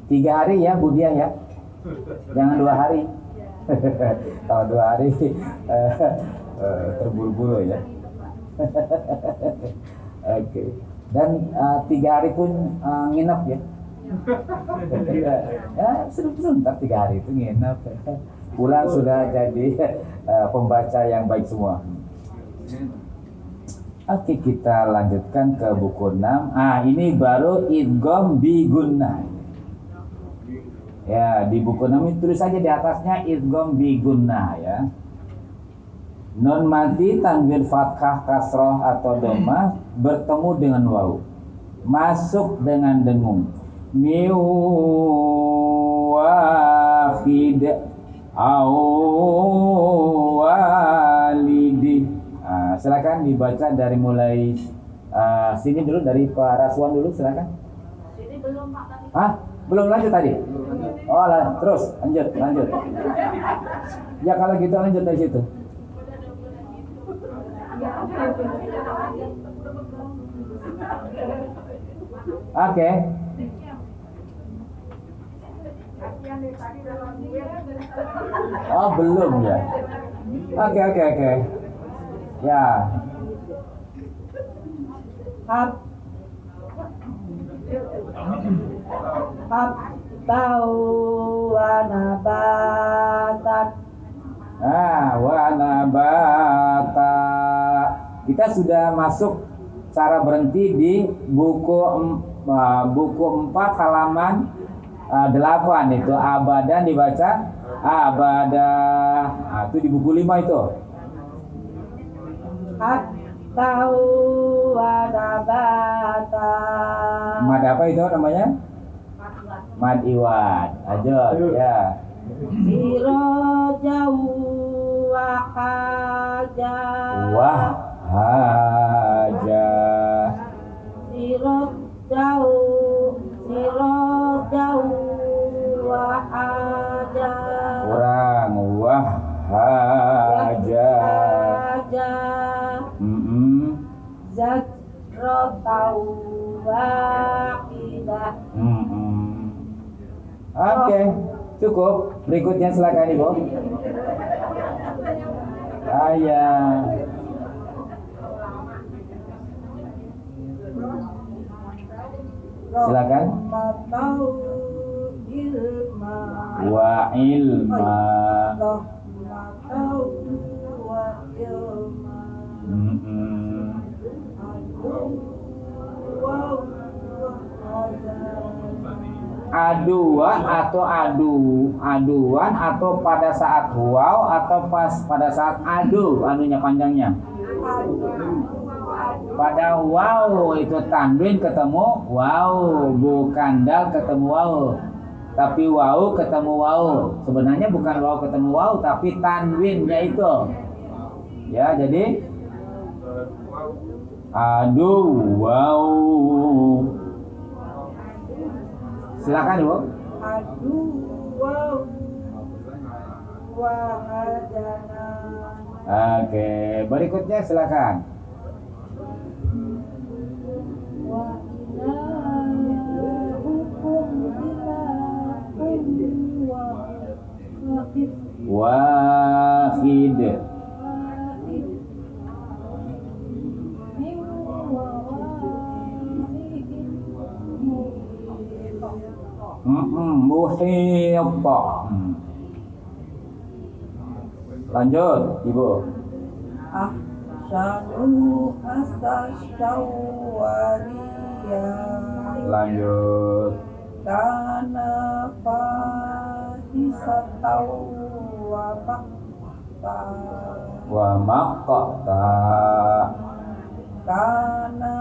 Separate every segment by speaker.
Speaker 1: 3 hari ya Bu Diah ya. Jangan 2 hari. Kalau 2 hari terburu-buru ya. Oke. Dan 3 hari pun nginep ya. Ya sebentar 3 hari itu nginep. Pulang sudah jadi pembaca yang baik semua. Oke, kita lanjutkan ke buku 6. Ini baru idgham bi gunnah. Ya, di buku 6 itu tulis saja di atasnya idgham bi gunnah ya. Nun mati tanwin fathah kasroh atau dhammah bertemu dengan waw. Masuk dengan dengung. Min wahid awalidi. Silakan dibaca dari mulai sini dulu, dari Pak Raswan dulu, silakan.
Speaker 2: Sini belum Pak tadi.
Speaker 1: Belum lanjut tadi? Oh, terus lanjut. Ya kalau gitu lanjut dari situ. Oke. Oh, belum ya. Oke. Ya.
Speaker 3: Tahu wanabatat.
Speaker 1: Wanabata. Kita sudah masuk cara berhenti di buku 4 halaman 8 itu abadan dibaca abada. Itu di buku 5 itu.
Speaker 3: Tahu wanabata.
Speaker 1: Mad apa itu namanya? Mad iwad. Ajot ya.
Speaker 3: Siro jauh wahaja.
Speaker 1: Wahaja.
Speaker 3: Siro jauh wahaja.
Speaker 1: Kurang wahaja.
Speaker 3: Zajro tau wahidah.
Speaker 1: Oke, cukup. Berikutnya silakan Ibu. Silakan. Wa ilma. Aduan atau pada saat waw atau pada saat anunya panjangnya. Pada waw itu tanwin ketemu waw, bukan dal ketemu waw, tapi waw ketemu waw. Sebenarnya bukan waw ketemu waw, tapi tanwinnya itu. Ya, jadi waw. Silakan Ibu. Oke, berikutnya silakan. Wahid. Muhit. Lanjut Ibu.
Speaker 3: Ahsanu asasyawaria.
Speaker 1: Lanjut.
Speaker 3: Kana fahisatau
Speaker 1: wa maqta.
Speaker 3: Kana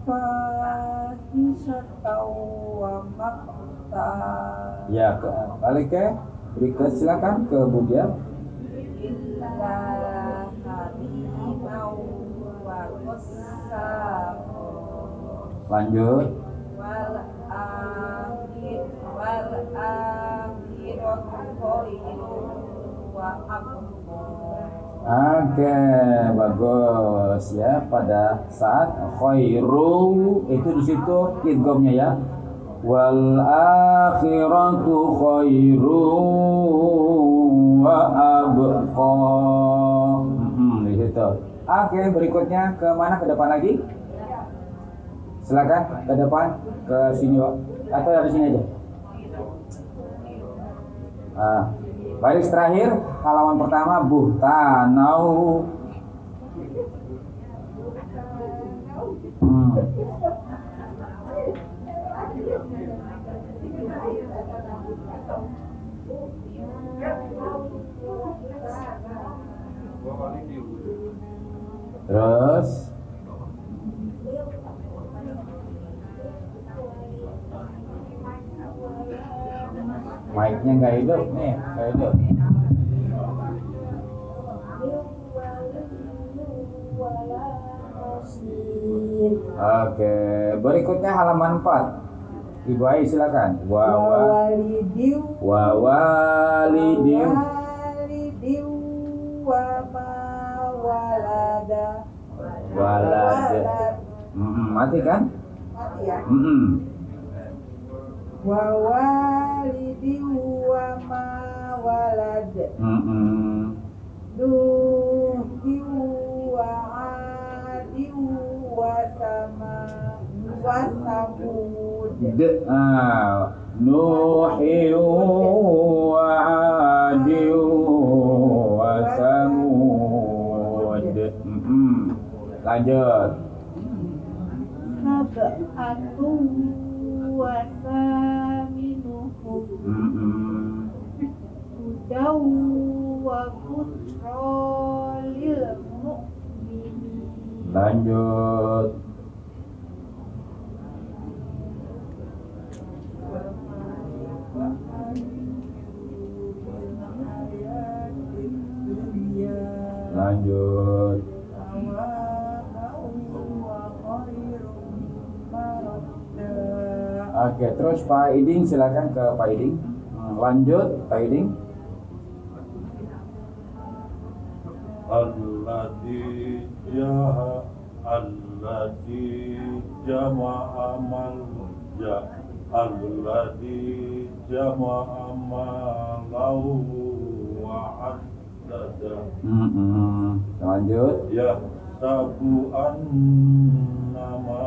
Speaker 3: fahisatau wa maqta.
Speaker 1: Ya, balik ke berikut, silakan ke Budia. Lanjut. Oke, bagus ya. Pada saat khairu itu di situ idghamnya ya. wal akhiratu khairum wa abqa. Di situ. Oke, berikutnya ke mana? Ke depan lagi? Silakan ke depan, ke sini Pak. Atau dari sini aja. Baris terakhir halaman pertama buhtanau. Terus mic-nya nggak hidup nih, nggak hidup. Oke, berikutnya halaman 4. Ibu Ai silakan.
Speaker 3: Wawalidiu
Speaker 1: Wawalidiu
Speaker 3: walidiu wa ma walada
Speaker 1: walad. Mati kan?
Speaker 3: mati ya. Wawalidiu wa ma walad duhiu wa adiu wa sama wa samud
Speaker 1: Nuhi wa Adi wa Samud. Lanjut.
Speaker 3: Sab'atu wa saminuhum hudaw wa bushra lil mu'minin.
Speaker 1: Lanjut. Lanjut. Oke, terus Pak Iding silakan ke Pak Iding. Lanjut Pak Iding.
Speaker 4: Alladzi jama'a malahu wa addada.
Speaker 1: Lanjut.
Speaker 4: Ya tabu annama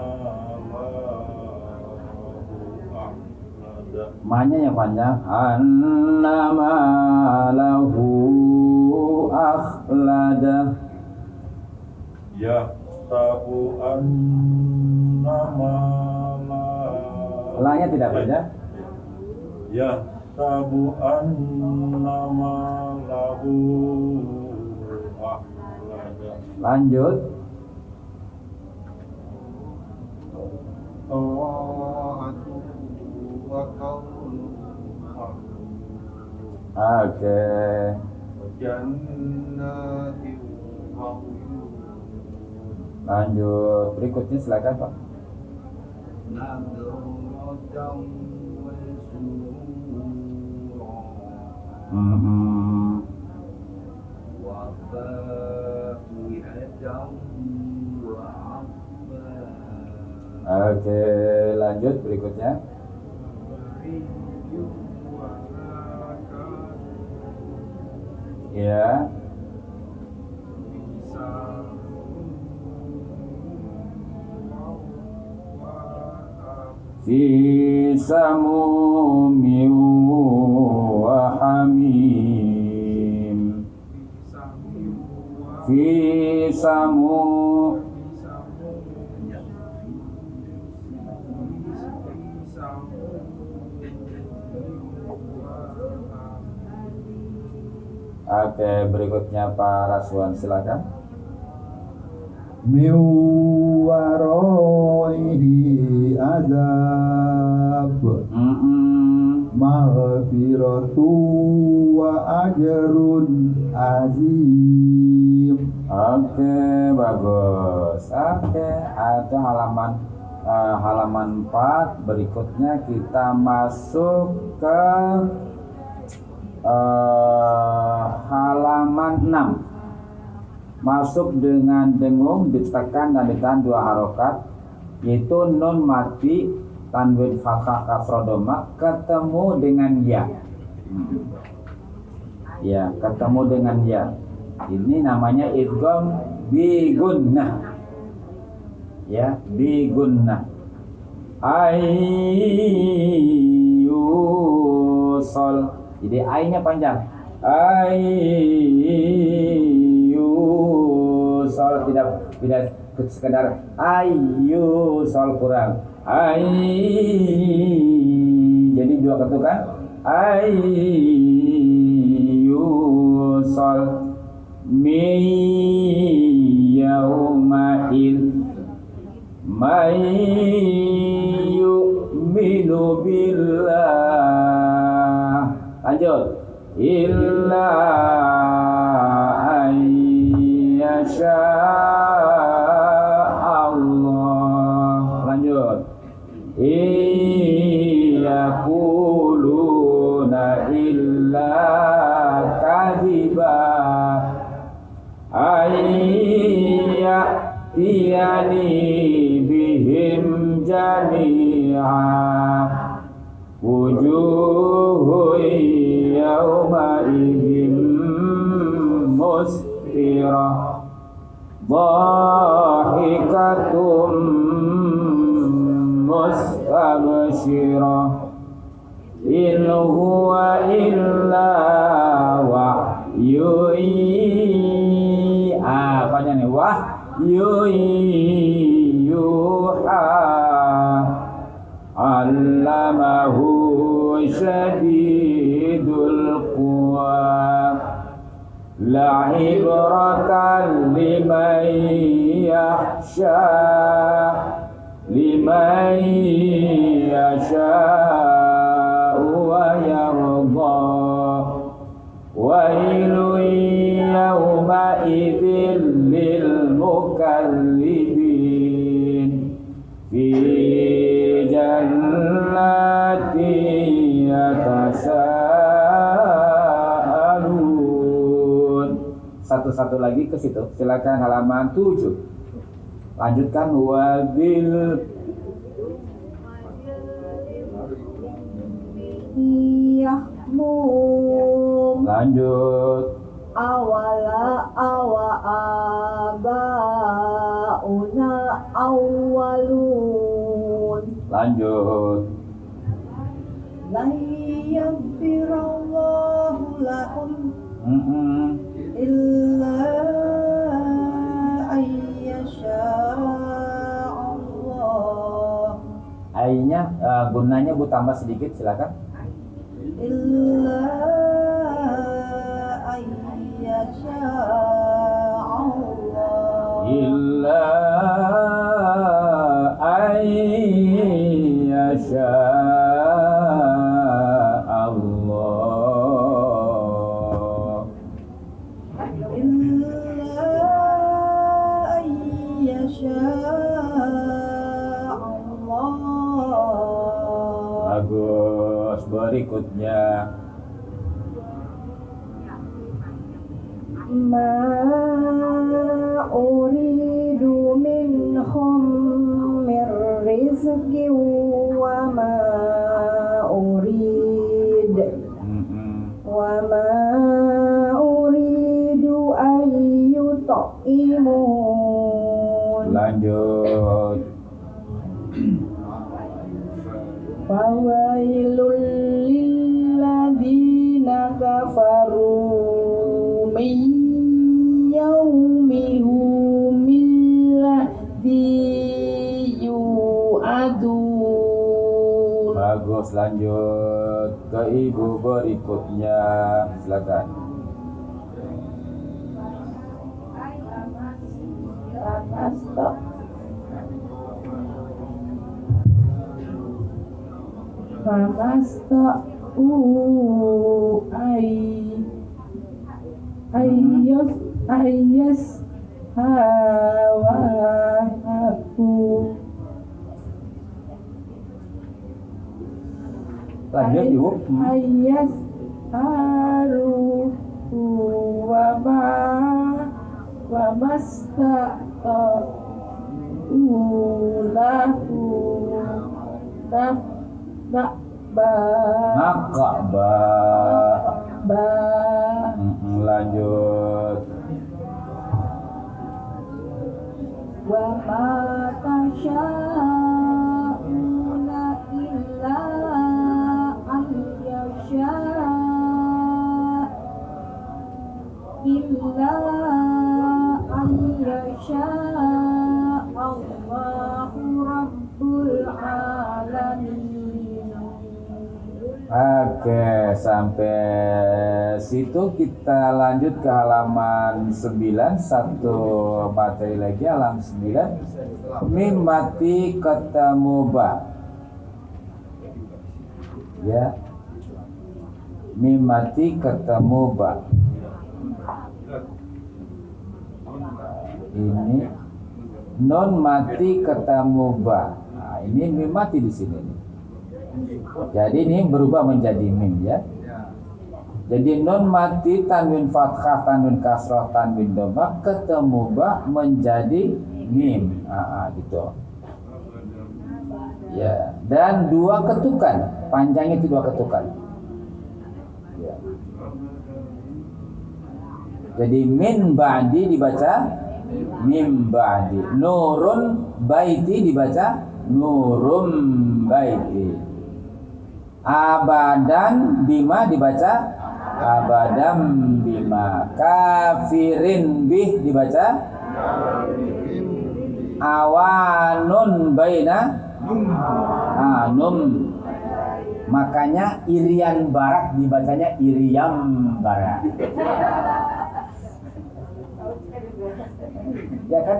Speaker 1: Manya yang panjang. Annama lahu akhlada.
Speaker 4: Ya tabu annama lahu.
Speaker 1: Lanya tidak panjang.
Speaker 4: Ya tabu annama lahu akhlada.
Speaker 1: Lanjut. Oke. Lanjut. Berikutnya silakan Pak. Oke, lanjut berikutnya. Ya. Fi samumin wa hamim. Fi samu. Oke, berikutnya Pak Raswan silakan.
Speaker 5: Miwaraihi azab maghfiratu wa ajrun azim.
Speaker 1: Oke, bagus. Oke, itu halaman 4. Berikutnya kita masuk ke halaman 6. Masuk dengan dengung, ditekan dan ditahan 2 harokat, yaitu nun mati tanwin fathah kasrah dhamma ketemu dengan ya. Ya, ketemu dengan ya. Ini namanya idgham bi gunnah. Ya, bi gunnah. Ayyusol. Jadi ai-nya panjang. Ayyusol, tidak sekedar ayyusol, kurang. Jadi dua ketukan. Ayyusol mi yauma'il may yu'minu billah. Lanjut. Illa ayyasha Allah. Lanjut. Yaquluna illa kadhiba ayyatiyani bihim jami'a wujuhun yawma idhim musfirah dhahikatum mustabshirah in huwa illa wahyun. Apanya nih? Wahyun yuha allamahu syadidul quwa la ibratan liman yakhsha liman yasha'u wa yarda wailun yawma idzin lil mukadzibin fi jannatin yatasaalun. Satu-satu lagi ke situ. Silakan halaman 7. Lanjutkan wadil
Speaker 3: yahmum.
Speaker 1: lanjut.
Speaker 3: Awala abauna awwalun.
Speaker 1: Lanjut.
Speaker 3: La yaghfirallahu lahum illa ayyasha Allah.
Speaker 1: Ai-nya gunanya Bu tambah sedikit, silakan.
Speaker 3: Illa ayyasha Allah.
Speaker 1: Illa ayyasha Allah.
Speaker 3: Illa ayyasha Allah.
Speaker 1: Bagus. Berikutnya
Speaker 3: Ma uridu minhum mir rizqi wa ma urid wa ma uridu an yut'imun.
Speaker 1: lanjut.
Speaker 3: Fawailul lilladzina kafaru min yaumihumil ladzi yu'adun.
Speaker 1: Bagus, lanjut ke ibu berikutnya, silakan.
Speaker 3: Famasta'u ayyas hawahu.
Speaker 1: Lanjut ibu.
Speaker 3: Ayyas haru wa masta'u lahu
Speaker 1: Nakba.
Speaker 3: ba
Speaker 1: Lanjut.
Speaker 3: wa ma tasyauna illa an yasha Allahu Rabbul Alamin.
Speaker 1: Oke, sampai situ kita lanjut ke halaman 9. Satu materi lagi, halaman 9. Mim mati ketemu ba. Ya. Mim mati ketemu ba. Ini non mati ketemu ba. Nah, ini mim mati di sini nih. Jadi ini berubah menjadi mim ya. Jadi non mati tanwin fathah, tanwin kasrah, tanwin dhamma ketemu ba menjadi mim. Gitu. Ya, dan dua ketukan, panjangnya itu dua ketukan. Ya. Jadi min ba'di dibaca mim ba'di. Nurun baiti dibaca nurum baiti. Abadan bima dibaca abadam bima. Kafirin bih dibaca awanun baina num. Makanya Irian Barat dibacanya Iriam Barat. Ya kan?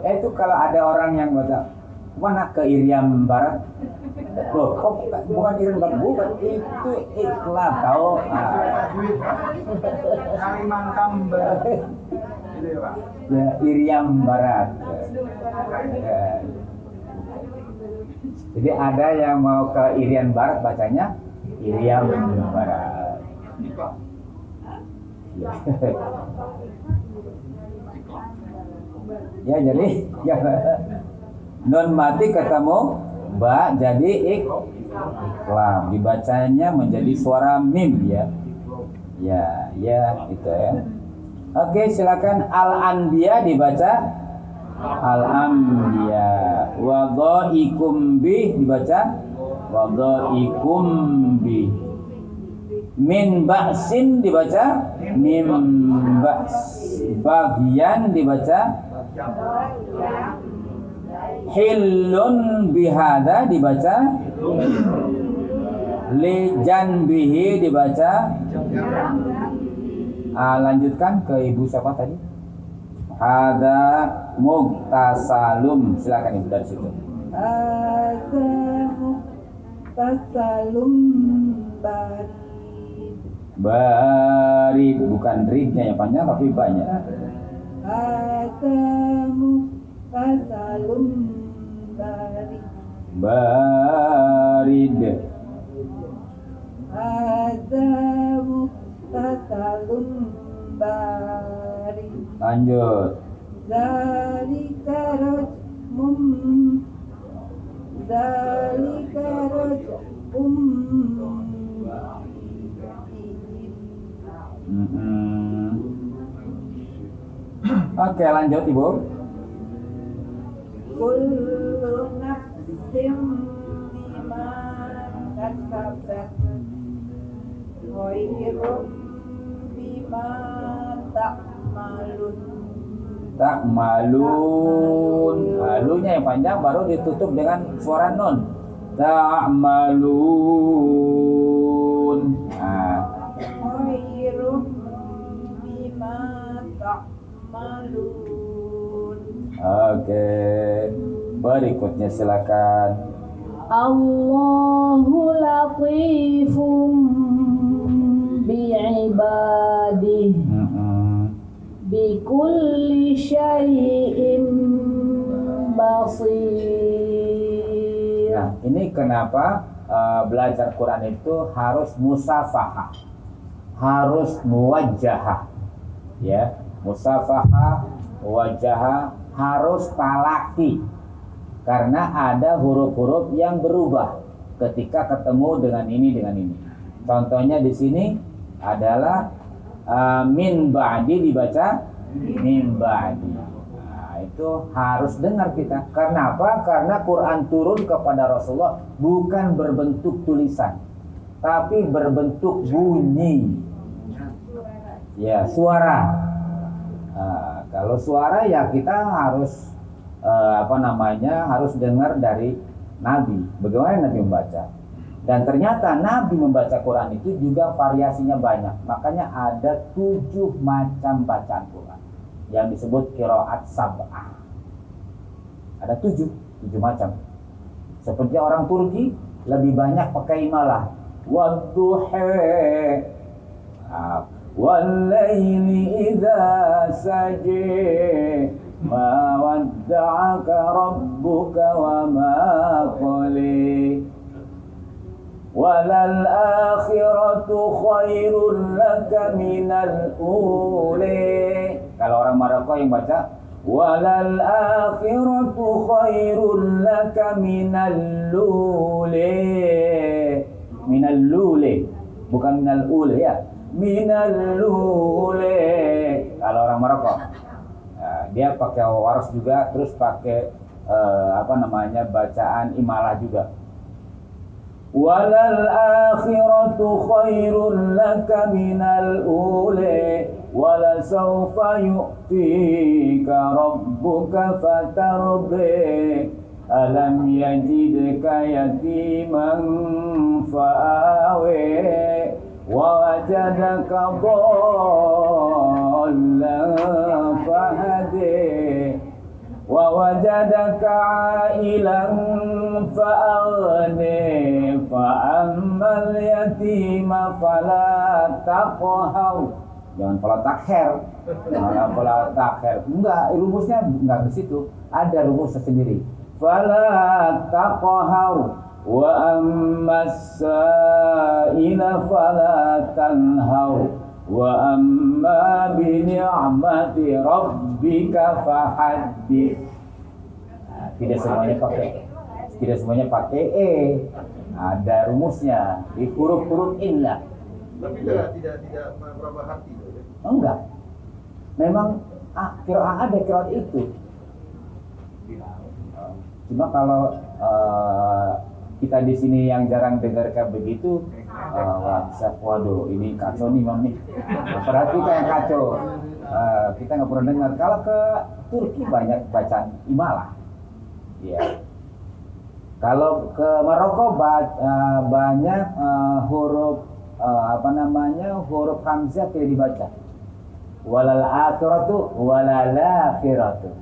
Speaker 1: Itu kalau ada orang yang baca mana ke Iriam Barat, loh kok bukan Iriam Barat, bukan itu iklan tahu.
Speaker 5: Kalimantan Barat.
Speaker 1: Ya Iriam Barat. Ya. Jadi ada yang mau ke Irian Barat bacanya Iriam Barat. Ya. Ya jadi ya, non mati ketemu ba jadi iklam, dibacanya menjadi suara mim ya. Ya itu ya. Oke, silakan al-anbiya dibaca al-anbiya. Wa dhaikum bi dibaca wa dhaikum bi. Min ba'sin dibaca min ba's. Bagian dibaca hillun bihada dibaca li janbihi dibaca. Lanjutkan ke ibu siapa tadi? Ada muktasalum, silakan ibu dari situ.
Speaker 3: Ada muktasalum
Speaker 1: Barid, bukan ridnya yang panjang tapi banyak.
Speaker 3: Ada muktasalum
Speaker 1: Barid.
Speaker 3: Ada muktasalum barid.
Speaker 1: Lanjut.
Speaker 3: Zalika rajmum
Speaker 1: Oke, lanjut ibu.
Speaker 3: kullu nafsin bima kasabat khairun bima ta'malun.
Speaker 1: Tak malun. Halunya yang panjang baru ditutup dengan suara nun. Tak malun.
Speaker 3: Khairun bima ta'malun.
Speaker 1: Oke. Berikutnya silakan.
Speaker 2: Allahu latifum bi'ibadihi bikulli syai'in basir.
Speaker 1: Nah, ini kenapa belajar Quran itu harus musafahah, harus muwajjahah, ya, musafahah, muwajjahah, harus talaki, Karena ada huruf-huruf yang berubah ketika ketemu dengan ini. Contohnya di sini adalah min ba'di dibaca min ba'di. Nah, itu harus dengar kita. Karena apa? Karena Quran turun kepada Rasulullah bukan berbentuk tulisan, tapi berbentuk bunyi. Ya, suara. Kalau suara ya kita harus harus dengar dari Nabi. Bagaimana Nabi membaca? Dan ternyata Nabi membaca Quran itu juga variasinya banyak. Makanya ada 7 macam bacaan Quran yang disebut qiraat sab'ah. Ada 7 macam. Seperti orang Turki lebih banyak pakai imalah. Wadduha wal laili idza saja ma wadda'aka rabbuka wa ma qali walal akhiratu khairul laka minal uli. Kalau orang Maroko yang baca walal akhiratu khairul laka minal luli, bukan minal uli ya, minal luli. Kalau orang Maroko dia pakai waras juga, terus pakai bacaan imalah juga. Walal akhiratu khairul laka minal uli wala sawfa yu'tika rabbuka fatardi alam yajidka yatiman fa'awi wa wajadaka dhallan fahadi wa wajadaka ailan fa'aghni fa ammal yatima fala taqhar. Jangan fala takhir. Fala takhir. Enggak, rumusnya enggak di situ. Ada rumusnya sendiri. Fala taqhar wa ammas sa'ila fala tanhar wa amma bi ni'mati rabbika fahaddits. Tidak semuanya pakai ada rumusnya di huruf-huruf illah.
Speaker 6: Tapi tidak merubah hati.
Speaker 1: Enggak. Memang ada qiraat itu. Cuma kalau kita di sini yang jarang dengar kayak begitu, waduh ini kacau nih Mam nih. Berarti kayak kacau. Kita nggak pernah dengar. Kalau ke Turki banyak bacaan imalah. Ya. Kalau ke Maroko banyak huruf huruf hamzah tidak dibaca. Walal akhiratu walal akhiratu.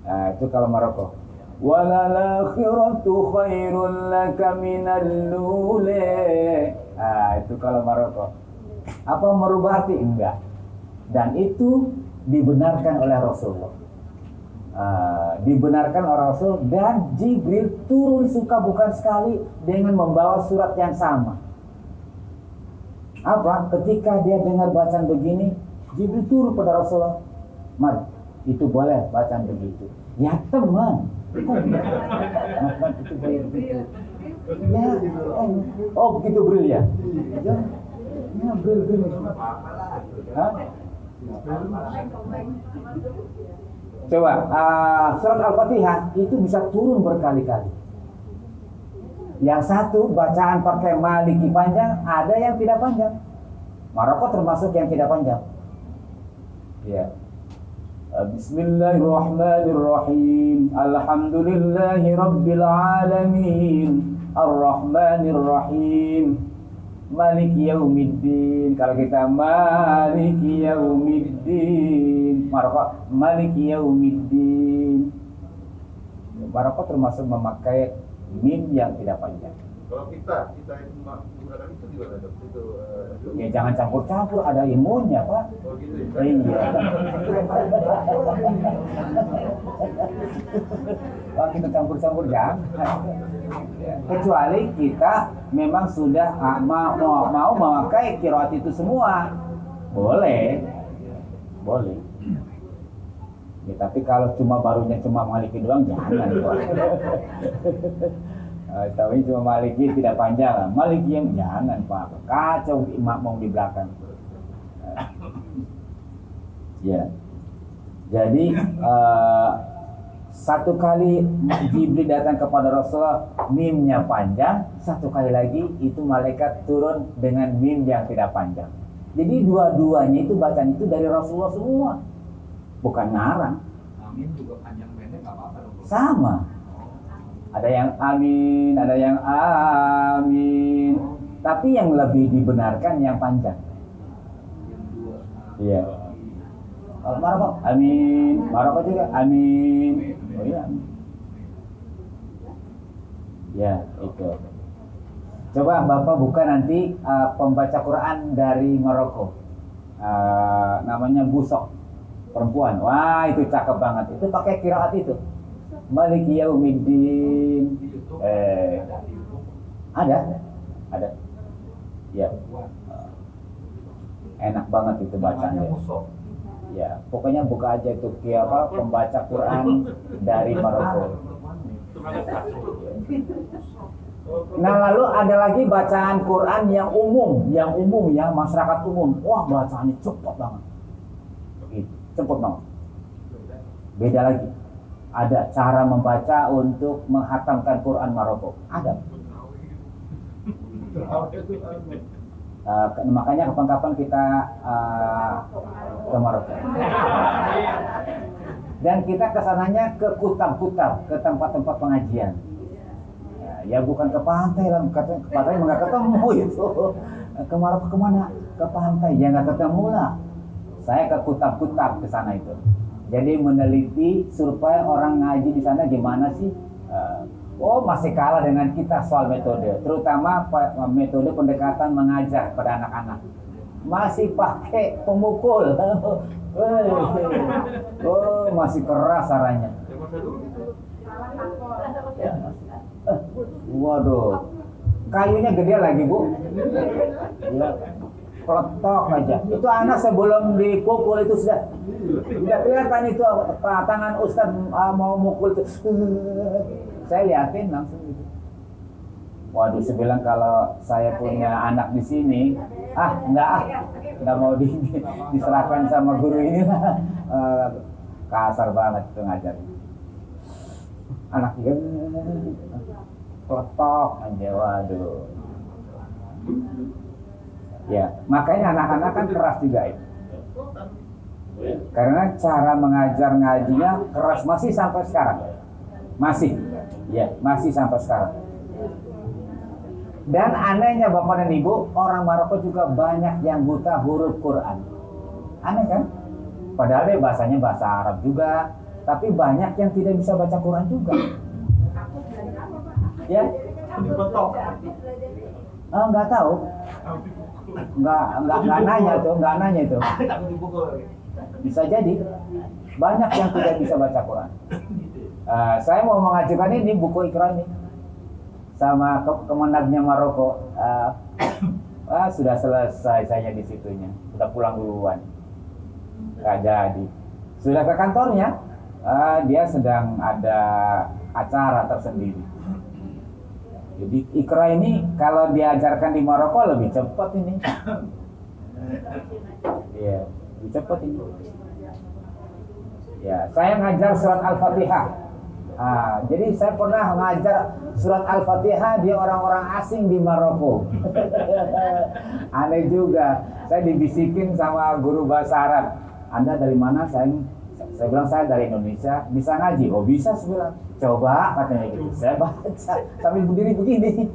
Speaker 1: Nah, itu kalau Maroko. Walal akhiratu khairul laka minal luli. Nah, itu kalau Maroko. Apa merubah arti? Enggak. Dan itu dibenarkan oleh Rasulullah. Dibenarkan oleh Rasul, dan Jibril turun suka bukan sekali dengan membawa surat yang sama. Apa? Ketika dia dengar bacaan begini, Jibril turun pada Rasulullah. Mat, itu boleh bacaan begitu. Ya teman. Mat, itu boleh begitu. Ya, begitu Bril ya. Ya Bril. Hah? Coba surat Al-Fatihah itu bisa turun berkali-kali. Yang satu bacaan pakai maliki panjang, ada yang tidak panjang. Maroko termasuk yang tidak panjang. Ya. Bismillahirrahmanirrahim. Alhamdulillahi rabbil alamin. Ar-Rahmanir Rahim. Maliki yaumiddin. Kalau kita maliki yaumiddin, Maroko maliki yaumiddin. Maroko termasuk memakai mim yang tidak panjang.
Speaker 6: Kalau kita yang menggunakan itu gimana dok?
Speaker 1: Ya jangan campur-campur, ada ilmunya Pak.
Speaker 6: Oh gitu ya?
Speaker 1: Iya. Pak, kita campur-campur jangan. Kecuali kita memang sudah mau memakai qiraat itu semua. Boleh. Ya, tapi kalau cuma barunya cuma Maliki doang jangan Pak. Tahunya cuma Maliki tidak panjang, Maliki yang jangan Pak, kacau makmum di belakang. Ya, jadi satu kali Jibril datang kepada Rasulullah, mimnya panjang, satu kali lagi itu malaikat turun dengan mim yang tidak panjang. Jadi dua-duanya itu bacaan itu dari Rasulullah semua, bukan ngarang.
Speaker 7: Amin juga panjang pendek nggak apa-apa dong.
Speaker 1: Sama. Ada yang amin, ada yang amin. Tapi yang lebih dibenarkan yang panjang. Iya. Kalau Maroko, amin. Maroko juga amin. Oh iya. Ya, itu. Coba Bapak buka nanti pembaca Quran dari Maroko. Namanya Busok, perempuan. Wah, itu cakep banget. Itu pakai qiraat itu. Maliki Yaumiddin. Ada. Ya. Enak banget itu bacanya. Ya, pokoknya buka aja itu pembaca Quran dari Maroko. Nah, lalu ada lagi bacaan Quran yang umum ya, masyarakat umum. Wah, bacaannya cepat banget. Cepat banget. Beda lagi. Ada cara membaca untuk menghatamkan Quran Maroko. Ada. Makanya kapan-kapan kita ke Maroko. Dan kita kesananya ke kutab-kutab, ke tempat-tempat pengajian. Ya bukan ke pantai lah, ke pantai nggak ketemu itu. Ke Maroko kemana? Ke pantai, ya nggak ketemu lah. Saya ke kutab-kutab ke sana itu. Jadi meneliti supaya orang ngaji di sana gimana sih? Masih kalah dengan kita soal metode, terutama metode pendekatan mengajar pada anak-anak. Masih pakai pemukul. Masih keras caranya. Waduh, kayunya gede lagi Bu. Ya, peletok aja. Itu anak sebelum dipukul itu sudah kelihatan itu tangan Ustaz mau mukul itu. Saya liatin langsung gitu. Waduh, saya bilang kalau saya punya anak di sini, nggak mau diserahkan sama guru ini lah. Kasar banget itu ngajar. Anak dia peletok aja, waduh. Ya, makanya anak-anak kan keras juga itu. Karena cara mengajar ngajinya keras masih sampai sekarang. Masih sampai sekarang. Dan anehnya Bapak dan Ibu, orang Maroko juga banyak yang buta huruf Quran. Aneh kan? Padahal dia bahasanya bahasa Arab juga, tapi banyak yang tidak bisa baca Quran juga. Ya? Nggak tahu. Nggak nanya itu. Bisa jadi banyak yang tidak bisa baca Quran. Saya mau mengajukan ini buku Iqra ini sama Kemenagnya Maroko. Sudah selesai saya di situnya, sudah pulang duluan. Nggak jadi. Sudah ke kantornya, dia sedang ada acara tersendiri. Jadi Iqra ini kalau diajarkan di Maroko lebih cepat ini. Iya, lebih cepat ini. Ya, saya ngajar surat Al-Fatihah. Jadi saya pernah mengajar surat Al-Fatihah di orang-orang asing di Maroko. Aneh juga. Saya dibisikin sama guru bahasa Arab. Anda dari mana? Saya bilang saya dari Indonesia. Bisa ngaji? Oh bisa, saya bilang. Coba katanya gitu. Saya baca sambil berdiri begini.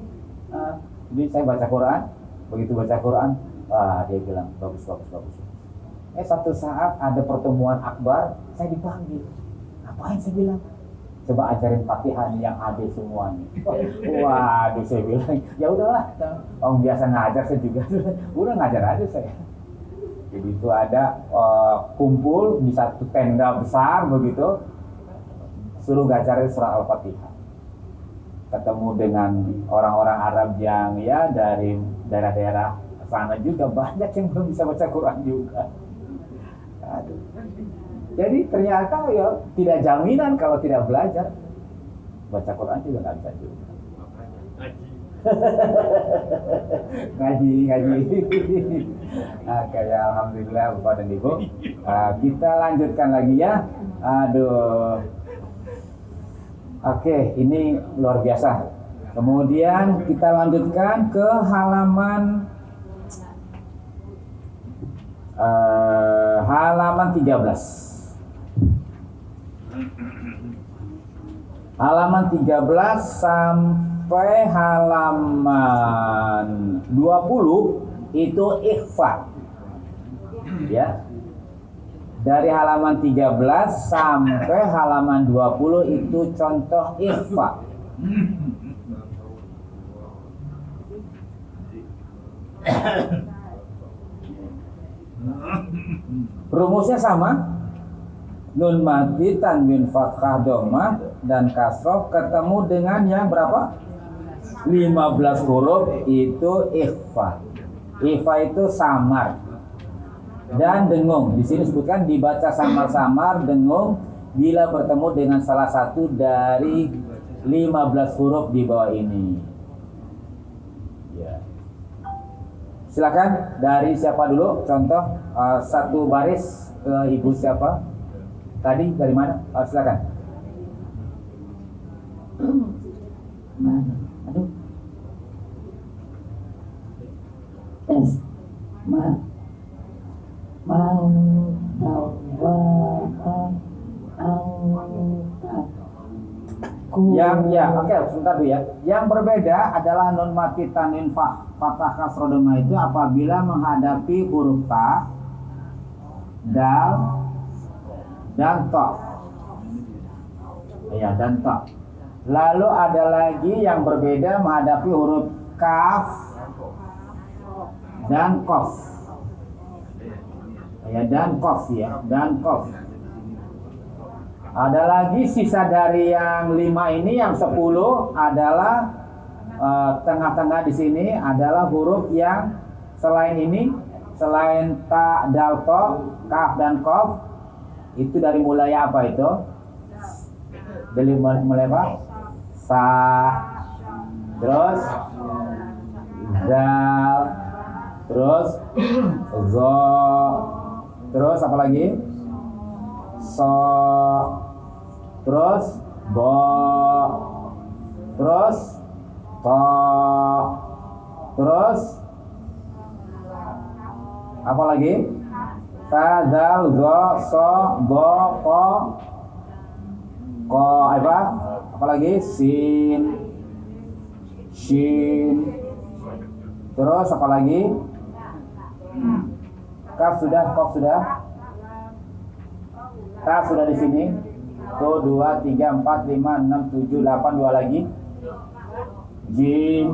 Speaker 1: Jadi saya baca Quran. Begitu baca Quran, dia bilang bagus. Satu saat ada pertemuan akbar, saya dipanggil. Ngapain saya bilang? Coba ajarin Fatihah yang ada semuanya. Waduh, saya bilang, ya udahlah. Orang biasa ngajar saya juga. Udah ngajar aja saya. Jadi itu ada kumpul di satu tenda besar begitu. Suruh ngajarin surah Al-Fatihah. Ketemu dengan orang-orang Arab yang ya dari daerah-daerah sana juga banyak yang belum bisa baca Quran juga. Aduh. Jadi ternyata ya tidak jaminan kalau tidak belajar. Baca Quran juga nggak bisa juga. ngaji. Oke, ya, alhamdulillah Bapak dan Ibu. Kita lanjutkan lagi ya. Aduh. Oke, ini luar biasa. Kemudian kita lanjutkan ke halaman 13. Halaman 13 sampai halaman 20 itu ikhfa. Ya. Dari halaman 13 sampai halaman 20 itu contoh ikhfa. Rumusnya sama. Nun mati, tanwin, fathah, dhammah dan kasroh ketemu dengan yang berapa? 15 huruf itu ikhfa. Ikhfa itu samar dan dengung. Di sini disebutkan dibaca samar-samar, dengung bila bertemu dengan salah satu dari 15 huruf di bawah ini. Ya. Silakan dari siapa dulu? Contoh satu baris ke ibu siapa? Tadi dari mana? Silakan. Aduh. Yang ya, oke, sebentar dulu ya. Yang berbeda adalah nun mati, tanwin, fathah, kasroh, dhammah itu apabila menghadapi huruf ta, dal, dan to. Ya, dan to. Lalu ada lagi yang berbeda menghadapi huruf kaf dan kof. Ya, dan kof ya, dan kof. Ada lagi sisa dari yang 5 ini, yang 10 adalah tengah-tengah di sini adalah huruf yang selain ini, selain ta, dal, to, kaf dan kof, itu dari mulai apa itu? Dari mulai apa? Sa, terus dal, terus zo, terus apa lagi? So, terus bo, terus to, terus apa lagi? Ta, dal, zo, so, bo, ko apa? Apa lagi? Sin, shin, terus apa lagi? Kaf sudah, kof sudah, ta sudah di sini. Tuh 2, 3, 4, 5, 6, 7, 8, 2 lagi. Jim,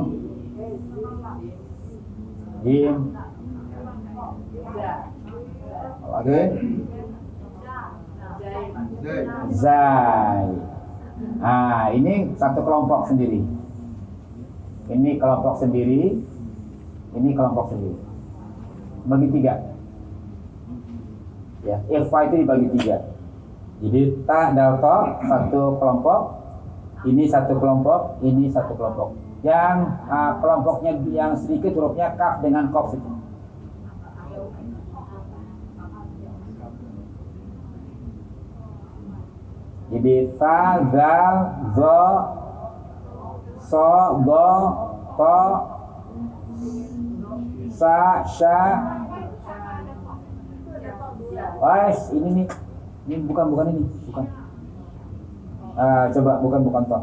Speaker 1: oke. Zai. Nah, ini satu kelompok sendiri. Ini kelompok sendiri. Ini kelompok sendiri. Bagi 3. Ya, ikhfa itu dibagi 3. Jadi ta, dal, to satu kelompok. Ini satu kelompok. Ini satu kelompok. Yang kelompoknya yang sedikit hurufnya kaf dengan kof itu. Jadi ta, dal, zo, so, do, to, sa, sha. Wais, ini nih. Ini bukan ini, bukan. Coba bukan to.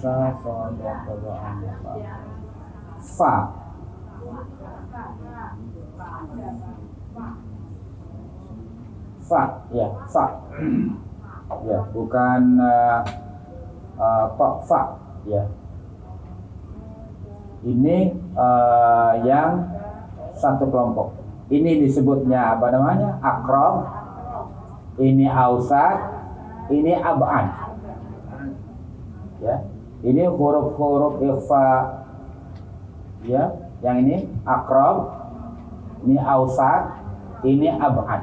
Speaker 1: Sa, so, do, to, do, fa. Fa, ya, fa. Ya, bukan kok, fa, ya. Ini yang satu kelompok. Ini disebutnya apa namanya? Akrob. Ini ausat. Ini ab'ad. Ya, ini huruf-huruf ikhfa. Ya, yang ini akrob. Ini ausat. ini ab'ad.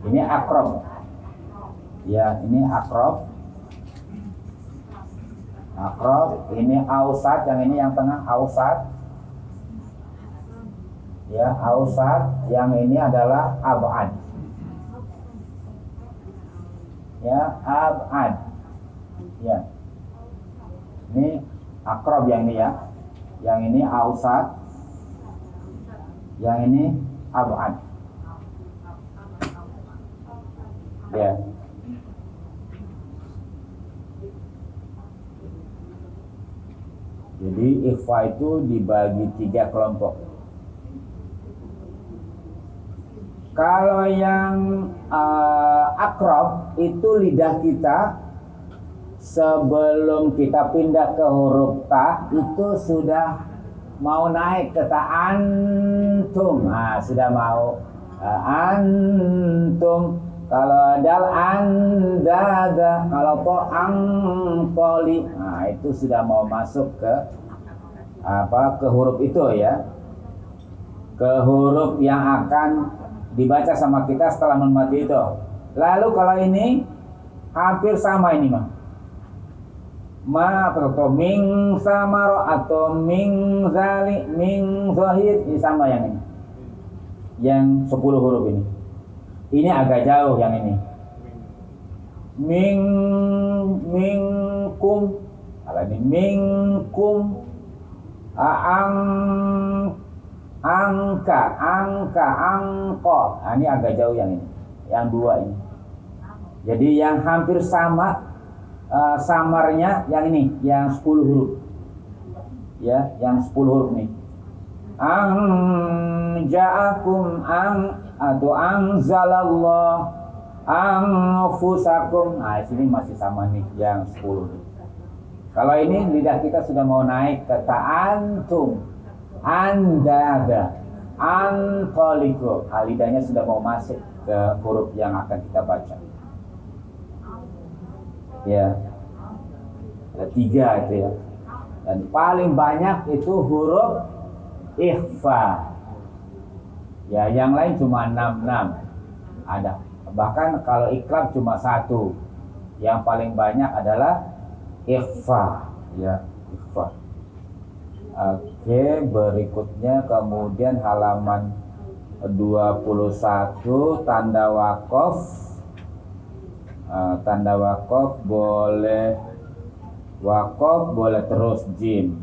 Speaker 1: Ini aqrab. Ya, ini aqrab. Aqrab, ini ausat, yang ini yang tengah ausat. Ya, ausat, yang ini adalah ab'ad. Ya, ab'ad. Ya. Ini aqrab yang ini ya. Yang ini ausat. Yang ini ab'ad. Ya. Jadi ikhfa itu dibagi 3 kelompok. Kalau yang akrab itu lidah kita sebelum kita pindah ke huruf ta itu sudah mau naik ke ta antum. Nah, sudah mau antum. Kalau dal andada, kalau to angpoli. Nah, itu sudah mau masuk ke ke huruf itu ya. Ke huruf yang akan dibaca sama kita setelah memati itu. Lalu kalau ini hampir sama ini mah. Ma atau ming samaro atau ming zali ming zahid ini sama yang ini. Yang 10 huruf ini. Ini agak jauh yang ini. Mingkum. Kalau ini mingkum. Angka, angko. Nah, ini agak jauh yang ini. Yang 2 ini. Jadi yang hampir sama samarnya yang ini, yang 10 huruf. Ya, yang 10 huruf nih. Ja'akum atau anzalallah anfusakum. Nah, sini masih sama nih yang 10 nih. Kalau ini lidah kita sudah mau naik ke ta'antum, andada, antoliku. Nah, lidahnya sudah mau masuk ke huruf yang akan kita baca. Ya, ada 3 itu ya. Dan paling banyak itu huruf ikhfa. Ya, yang lain cuma 6 ada. Bahkan kalau iklab cuma 1. Yang paling banyak adalah ikhfa. Ya, ikhfa. Oke, berikutnya kemudian halaman 21 tanda waqaf. Tanda waqaf boleh terus jim.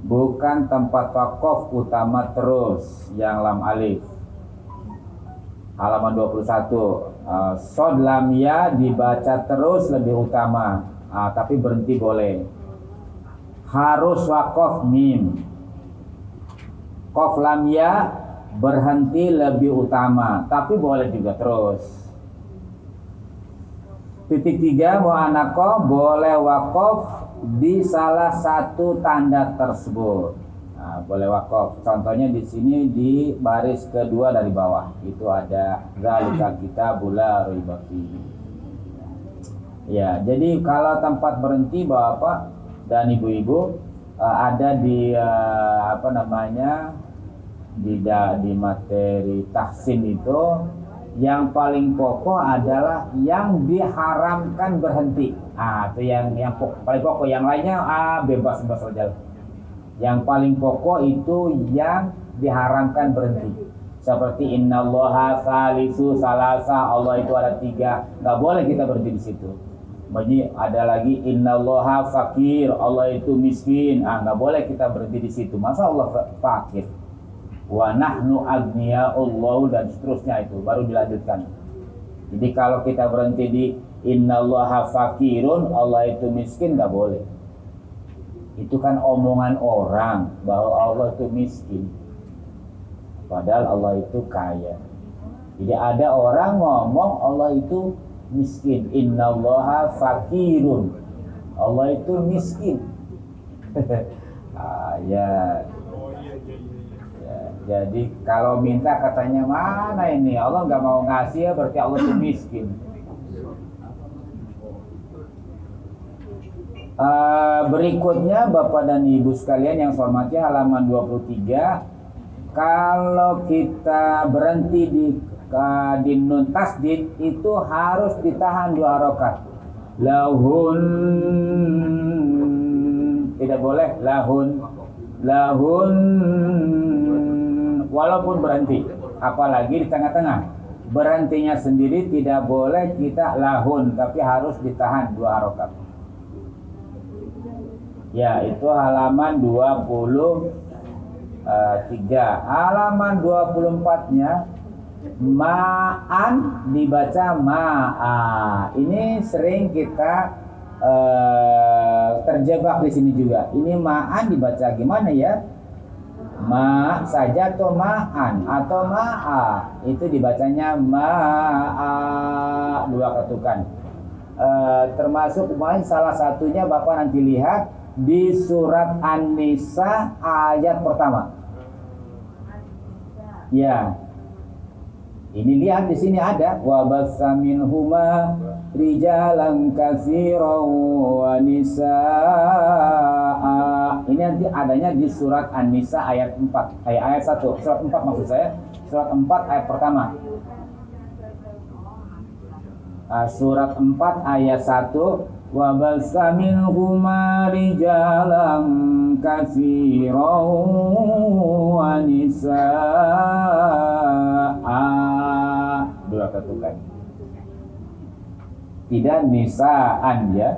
Speaker 1: Bukan tempat waqaf utama terus yang lam alif. Halaman 21. Sod lam ya dibaca terus lebih utama. Tapi berhenti boleh. Harus waqaf mim. Qaf lam ya berhenti lebih utama, tapi boleh juga terus. Titik 3 mu'anaqah boleh waqaf di salah satu tanda tersebut. Nah, boleh waqaf. Contohnya di sini di baris kedua dari bawah itu ada zalika kitabul la raiba fihi. Ya, jadi kalau tempat berhenti Bapak dan Ibu-ibu ada di di materi tahsin itu yang paling pokok adalah yang diharamkan berhenti. Itu yang paling pokok. Yang lainnya bebas saja. Yang paling pokok itu yang diharamkan berhenti. Seperti innallaha salisu salasa, Allah itu ada 3, nggak boleh kita berhenti di situ. Jadi ada lagi innallaha fakir, Allah itu miskin, nggak boleh kita berhenti di situ. Masa Allah fakir? Wa nahnu aghniya'ullah dan seterusnya itu baru dilanjutkan. Jadi kalau kita berhenti di innallaha fakirun, Allah itu miskin, nggak boleh. Itu kan omongan orang bahwa Allah itu miskin, padahal Allah itu kaya. Jadi ada orang ngomong Allah itu miskin, innallaha fakirun, Allah itu miskin. Jadi kalau minta katanya mana ini Allah nggak mau ngasih ya berarti Allah itu miskin. Berikutnya Bapak dan Ibu sekalian yang saya hormati halaman 23 Kalau kita berhenti di nun tasdid itu harus ditahan 2 harokat. Lahun, tidak boleh lahun, walaupun berhenti, apalagi di tengah-tengah. Berhentinya sendiri tidak boleh kita lahun, tapi harus ditahan 2 harokat. Ya, itu halaman 23. Halaman 24-nya ma'an dibaca ma'a. Ini sering kita terjebak di sini juga. Ini ma'an dibaca gimana ya? Ma saja atau ma'an atau ma'a. Itu dibacanya ma'a, 2 ketukan. Termasuk kemarin salah satunya Bapak nanti lihat di surat An-Nisa ayat pertama. Ya. Ini lihat di sini ada wa bassa minhuma rijalan katsiran wa nisaa. Ini nanti adanya di surat An-Nisa ayat 4. Ayat 1, surat 4 maksud saya. Surat 4 ayat pertama. Surat 4 ayat 1 wa bassa minhuma rijalan katsiran wa nisaa. 2 ketukan. Tidak nisaan ya.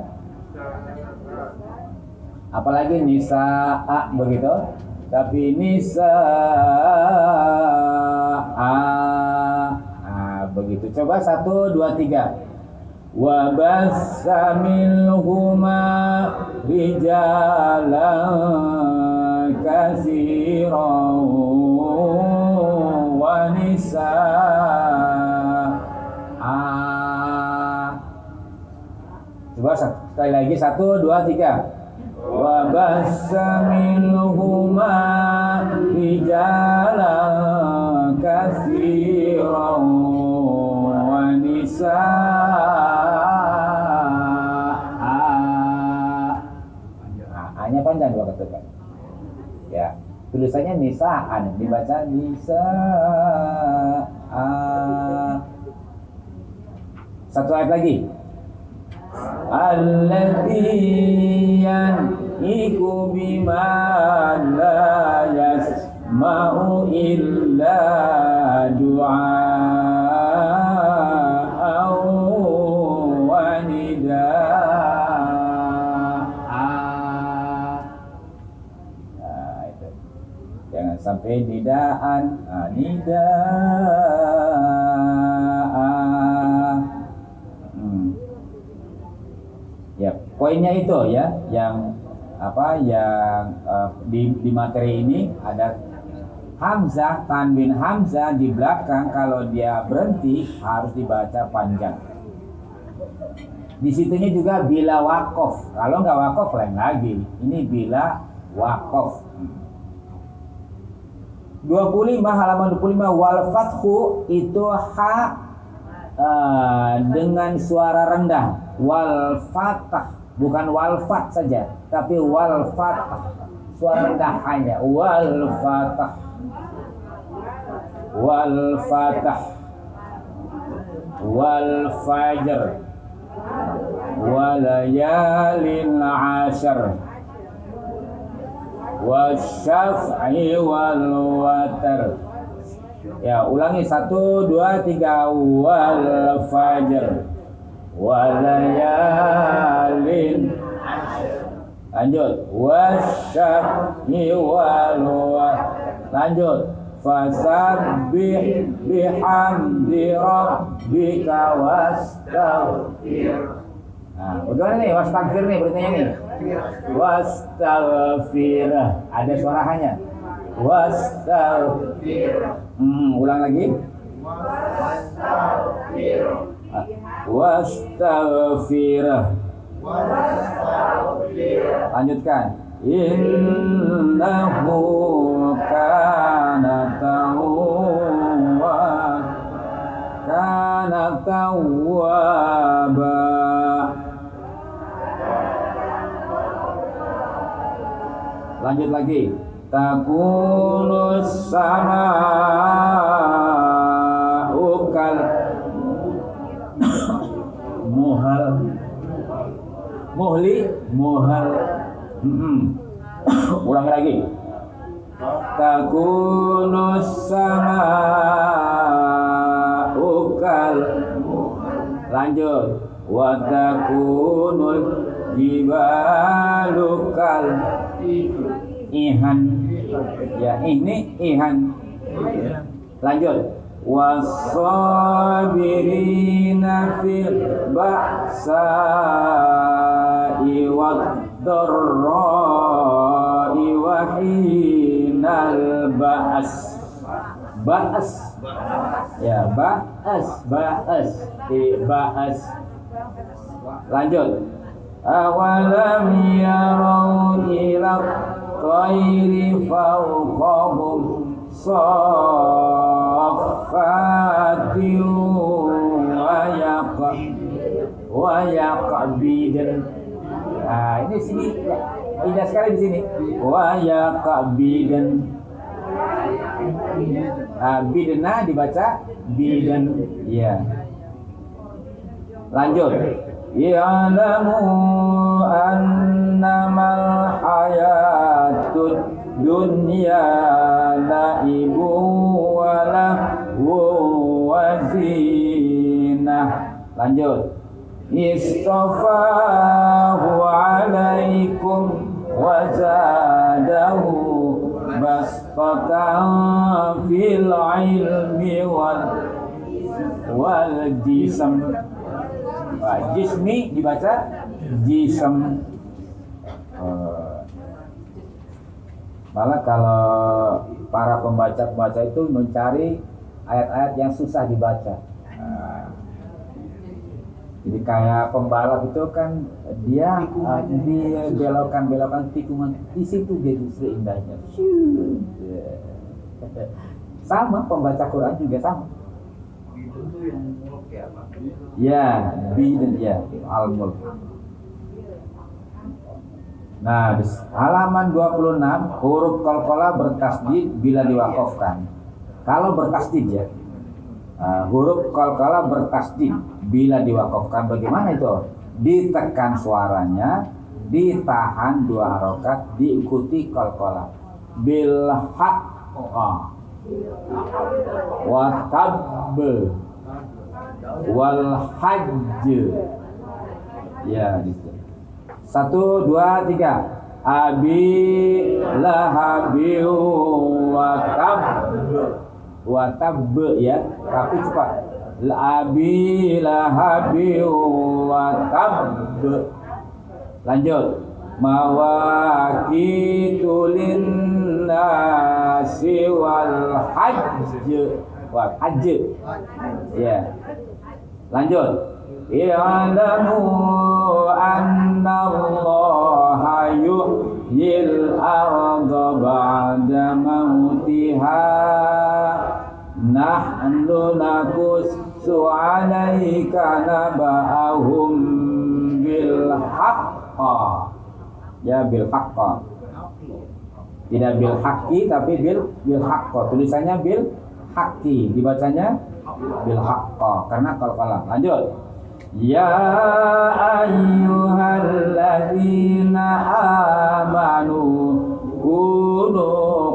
Speaker 1: Apalagi nisaa begitu. Tapi nisaa. Begitu. Coba 1, 2, 3. Wa bassa minhuma rijalan katsiran wa nisaa. Coba sekali lagi 1, 2, 3. Wa bassa minhuma rijalan katsiran wa nisaa. Hanya panjang 2 ketukan. Ya, tulisannya nisaan, dibaca nisaa. 1 ayat lagi. Allati yanhiku bima la yasma'u illa du'a'an wa nida'an. Itu. Jangan sampai nida'an, nida'an. Ya, poinnya itu ya, yang di materi ini ada hamzah, tanwin hamzah di belakang. Kalau dia berhenti harus dibaca panjang. Di situnya juga bila wakof. Kalau nggak wakof lain lagi. Ini bila wakof. 25 halaman 25 wal fathu itu ha dengan suara rendah. Wal fatah, bukan wal fat saja, tapi wal fatah, suara rendah hanya wal fatah, wal fatah, wal fajr, walayalin ashar, wasyaf'i wal watar. Ya, ulangi 1, 2, 3 wal fajr walayalin. Lanjut wasyaf'i wal watar. Lanjut fasabbih bihamdi rabbika wastaghfir. Nah, bagaimana nih wastaghfir nih beritanya nih? Wastaghfir. Ada suara hanya. Wastaghfir. Ulang lagi. Wastaghfir. Wastaghfir. Lanjutkan. Innahu kana tawwaba. Lanjut lagi. takunus sama'u kal muhal. Ulang lagi. Takunus sama'u kal, lanjut, wa takunul jibalu kal ihan. Ya, ini ihan. Lanjut. Wasabirina fil ba'sa'i wad-dharra'i wa hinal ba's. Ya, ba's. Lanjut. Awalam yarau ila tayri fawqahum saffatin wa yaqbidan. Nah, ini sini indah sekali di sini. Wa yaqbidan. Bidna dibaca bidan. Ya. Lanjut. Ya'lamu annamal hayatud dunya la'ibu wa lahu wa zinah. Lanjut. Istafahu alaikum wa zadahu bastatan fil ilmi wal jism. Jismi dibaca jism. Malah kalau para pembaca itu mencari ayat-ayat yang susah dibaca. Jadi kayak pembalap itu kan dia belokkan tikungan, di situ dia justru indahnya. Sama pembaca Quran juga sama. Ya, bidan ya, al-mulk. Nah, di halaman 26 huruf qalqalah bertasdid bila diwakafkan. Kalau bertasdid ya, huruf qalqalah bertasdid bila diwakafkan bagaimana itu? Ditekan suaranya, ditahan 2 harokat, diikuti qalqalah. Bil haqqa wa tabb wal hajj. Ya, gitu. 1, 2, 3. Abi lahabi wa tabb ya, tapi cepat. Abi lahabi wa tabb. Lanjut. Mawaqitu linnasi wal hajj. Ya. Lanjut. I'lamu annallaha yuhyil arda ba'da mautiha nahnu naqussu 'alaika naba'ahum bil haqqa. Ya, bil haqqa. Tidak bil haqqi tapi bil haqqa. Tulisannya bil haqqi, dibacanya bil haqqa karena qalqalah. Lanjut. Ya ayyuhalladzina amanu kunu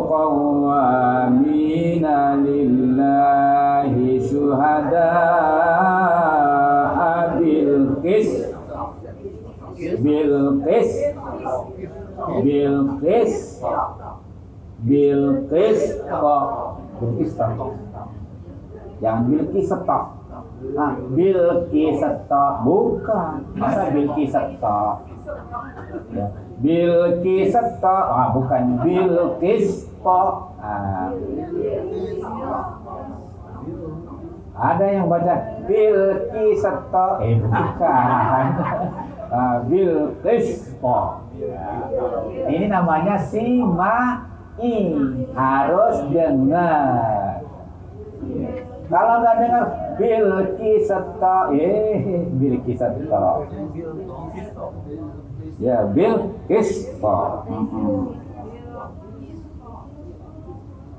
Speaker 1: qawwamina lillahi syuhada'a bil qist jangan bilqisata. Bilqisata bukan, masa bilqisata ya, bilqisata bukan bilqista. Ada yang baca bilqisata bukan. Bilqista. Ini namanya simai, harus dengar. Kalau nggak dengar bilqisata, bilqisata. Ya, bilqisata.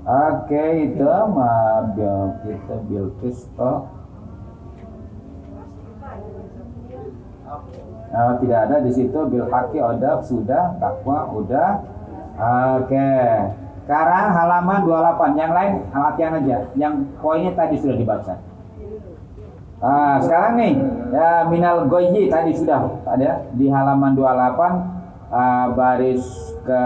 Speaker 1: Oke, itu mah kita Bilqis toh. Tidak ada di situ bil haqi odab sudah, takwa udah. Oke. Sekarang halaman 28 yang lain latihan aja. Yang poinnya tadi sudah dibaca. Sekarang nih ya minal goyyi tadi sudah ada di halaman 28 baris ke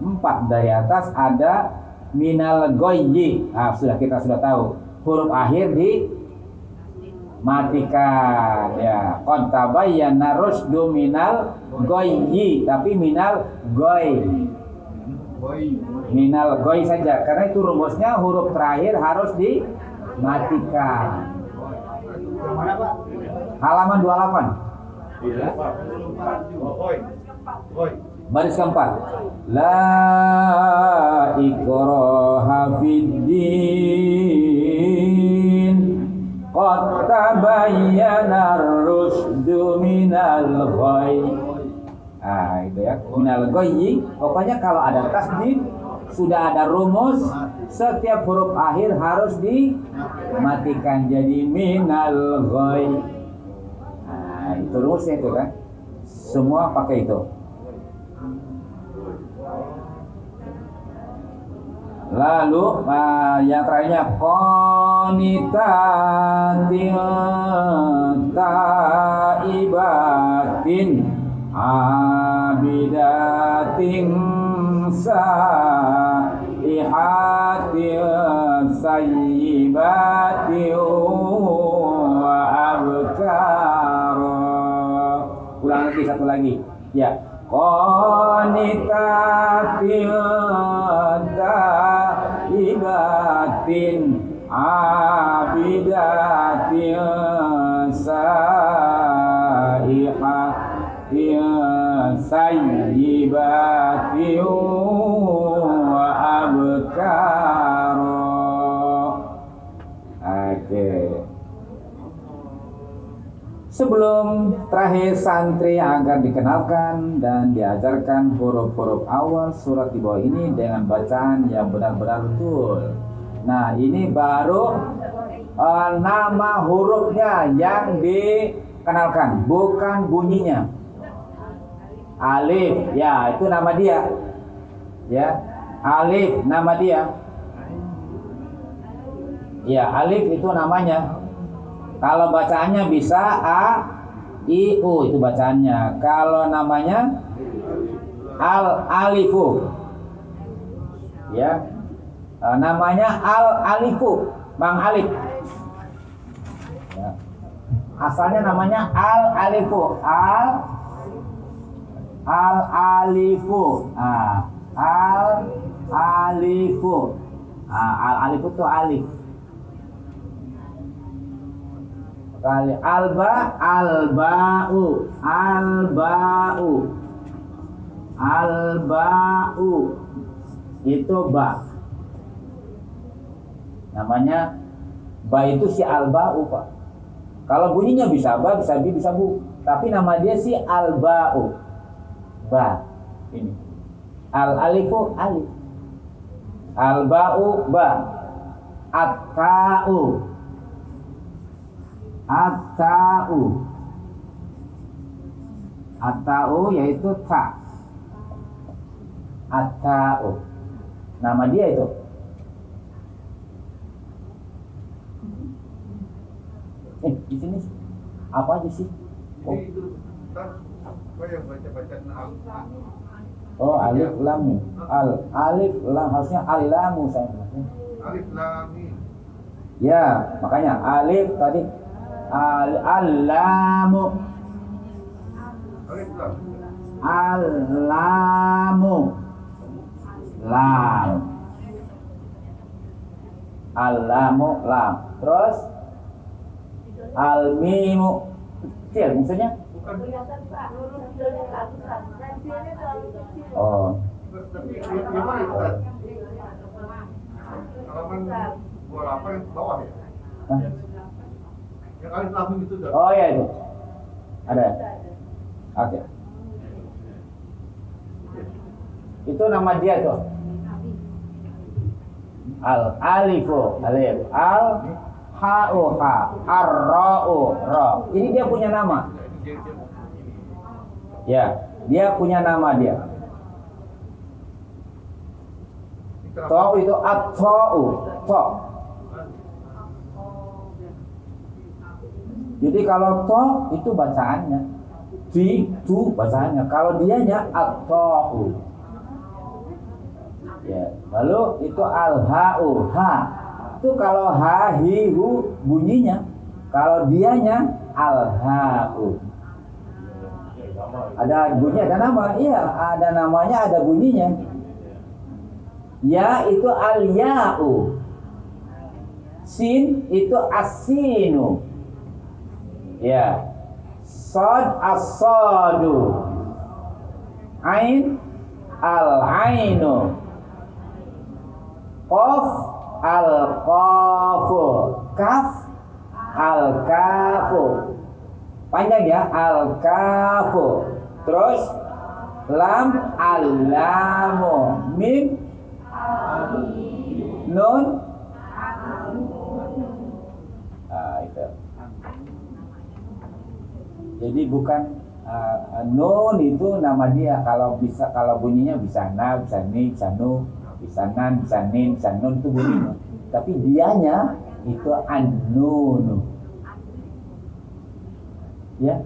Speaker 1: 4 dari atas ada minal goyyi. Kita sudah tahu huruf akhir di matikan ya. Qad tabayyana rusdu minal goyyi, tapi minal goy. Minal goy saja karena itu rumusnya huruf terakhir harus dimatikan.
Speaker 6: Yang mana Pak?
Speaker 1: Halaman 28
Speaker 6: Iya. Goy.
Speaker 1: baris keempat. La ikraha fiddin qad tabayyana ar-rusdu minal ghayy. Itu ya, minal ghayyi. Pokoknya kalau ada tasdid, sudah ada rumus, setiap huruf akhir harus dimatikan jadi minal ghayy. Itu rumusnya itu kan. Semua pakai itu. Lalu yang terakhirnya qanitatin taibatin abidatin saihatin sayyibatin wa abkar. Ulang lagi satu lagi ya. Qanitatin taibatin abidatin saihatin sayyibatin wa abkar. Oke. Sebelum terakhir santri agar dikenalkan dan diajarkan huruf-huruf awal surat di bawah ini dengan bacaan yang benar-benar betul. Nah, ini baru nama hurufnya yang dikenalkan, bukan bunyinya. Alif, ya itu nama dia. Ya, alif nama dia. Ya, alif itu namanya. Kalau bacaannya bisa A, I, U itu bacaannya. Kalau namanya Al-Alifu, ya, namanya Al-Alifu, Bang Alif. Ya. Asalnya namanya Al-Alifu, Al-Alifu, Al-Alifu, Al-Alifu itu alif. Kali alba'u itu ba. Namanya ba itu si alba'u Pak. Kalau bunyinya bisa ba, bisa bi, bisa bu. Tapi nama dia si alba'u. Ba. Ini. Al-alifu alif. Alba'u ba. At-ta'u. At-ta'u yaitu ta. At-ta'u. Nama dia itu. Di sini apa aja sih?
Speaker 6: Ini itu apa yang baca-bacaan
Speaker 1: Alif lam mim. Alif lam harusnya al-lamu saya.
Speaker 6: Alif lam mim.
Speaker 1: Ya, makanya alif tadi al-lamu.
Speaker 6: Alif lam.
Speaker 1: Al-lamu. Lam. Al-lamu lam. Terus al-mimu kecil maksudnya? Oh.
Speaker 6: Tapi gimana itu kan? Halaman 28 yang bawah ya?
Speaker 1: Hah?
Speaker 6: Yang alif lam mim itu udah.
Speaker 1: Oh ya itu. Ada. Oke. Itu nama dia tuh. al alifu alif, al ha'u ha, ar-ra'u ra. Ini dia punya nama. Ya, dia punya nama dia. To itu at-ta'u, to. Jadi kalau to itu bacaannya, fi tu bacaannya. Kalau dianya at-ta'u. Ya, lalu itu al-ha'u, ha. Itu kalau ha, hi, hu bunyinya. Kalau dianya al-ha'u. Ada bunyi, ada nama. Iya, ada namanya, ada bunyinya. Ya itu al-ya'u. Sin itu as-sinu. Ya. Sad as-sadu. Ain al-ainu. Qaf al-qafu. Kaf al-kafu. Panjang ya, al-kafu. Terus lam al-lamu. Mim nun. Itu. Jadi bukan nun itu nama dia. Kalau bisa, kalau bunyinya bisa na, bisa ni, bisa nu, bisa nan, bisa nin, bisa nun itu bunyinya. Tapi dianya itu an-nunu. Ya.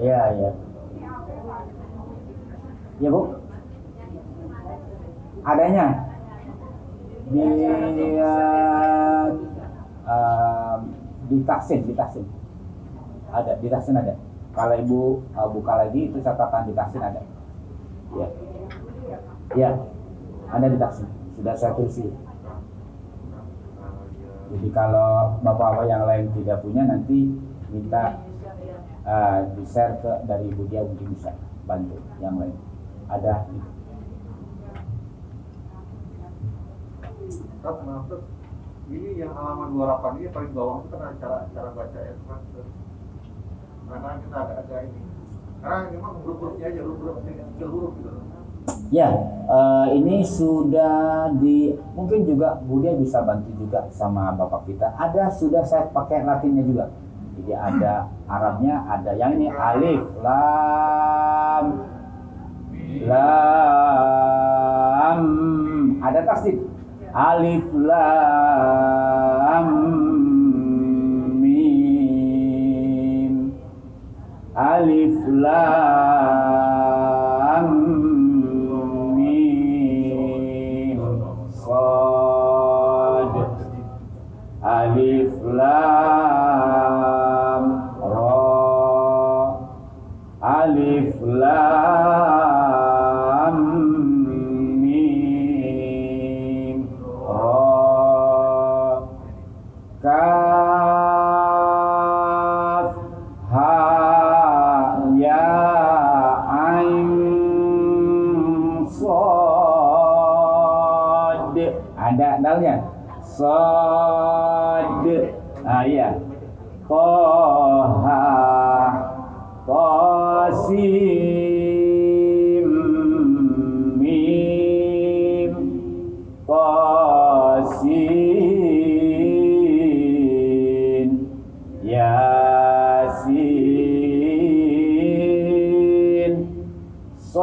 Speaker 1: Ya, ya. Ya, Bu. Adanya di Taksin, ada di Taksin ada. Kalau Ibu buka lagi itu catatan di Taksin ada. Ya, ya, ada di Taksin. Sudah saya tulis. Jadi kalau bapak-bapak yang lain tidak punya, nanti minta di-share ke dari Ibu Dia, mungkin bisa bantu yang lain. Ada.
Speaker 6: Maaf, ini yang halaman 28 ini paling bawah itu kan cara baca ya, Mas. Karena kita ada ini. Karena memang huruf-hurufnya aja, huruf-huruf gitu.
Speaker 1: Ya, ini sudah mungkin juga Budia bisa bantu juga sama bapak kita. Ada, sudah saya pakai Latinnya juga. Jadi ada Arabnya, ada yang ini alif, lam, ada tasdid. Alif, lam, mim. Alif, lam, mim. Shad. Alif, lam, ra. Alif, lam, mim. Ra. Kaf, ha, ya, ain, shad. Ada dalnya. Shad. Iya. Toha, Qasim, mim, Qasin, Yasin, Shad,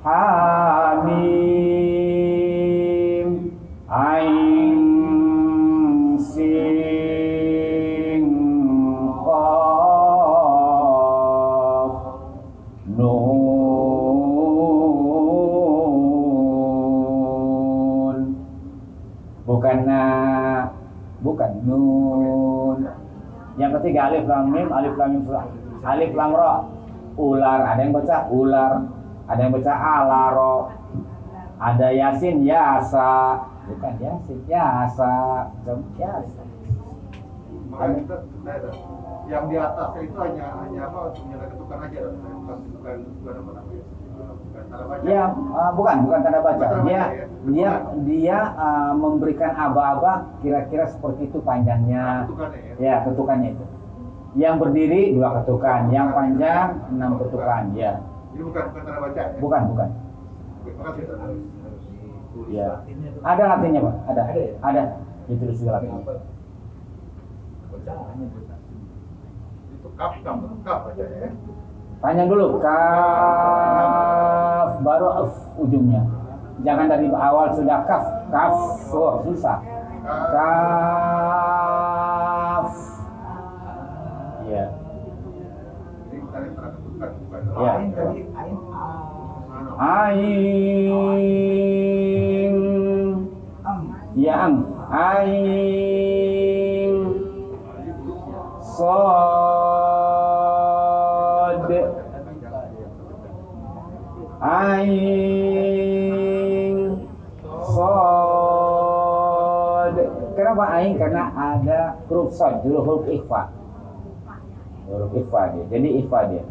Speaker 1: Hamim, Ain, Sin, Qaf, Nun. Bukan nun. Yang ketiga alif lam mim, alif lam ra. Ular, ada yang baca ular, ada yang baca alaro. Ada yasin, yasa. Bukan yasin, yasa. Yasa.
Speaker 6: Makanya kita yang di atas itu hanya apa, menyala ketukan aja, bukan apa namanya, bukan tanda baca.
Speaker 1: Ya, bukan tanda baca. Dia memberikan aba-aba kira-kira seperti itu panjangnya.
Speaker 6: Ketukannya ya.
Speaker 1: Ya, ketukannya itu. Yang berdiri 2 ketukan, yang panjang 6 ketukan, ya.
Speaker 6: Ini bukan tanda baca ya?
Speaker 1: Bukan.
Speaker 6: Makasih. Harus ditulis.
Speaker 1: Ya. Ada latihnya, Pak? Ada. Ditulis juga latihnya.
Speaker 6: Itu kaf baca ya.
Speaker 1: Panjang dulu, kaf baru af ujungnya. Jangan dari awal sudah kaf, susah. Kaf. Ya.
Speaker 6: Ini tadi terketukan bukan.
Speaker 1: Ya. Ain. Ya, ain. Sod. Ain. Sod. Kenapa ain? Karena ada huruf sod, dulu huruf ikhfa. Huruf ikhfa dia. Jadi ikhfa dia.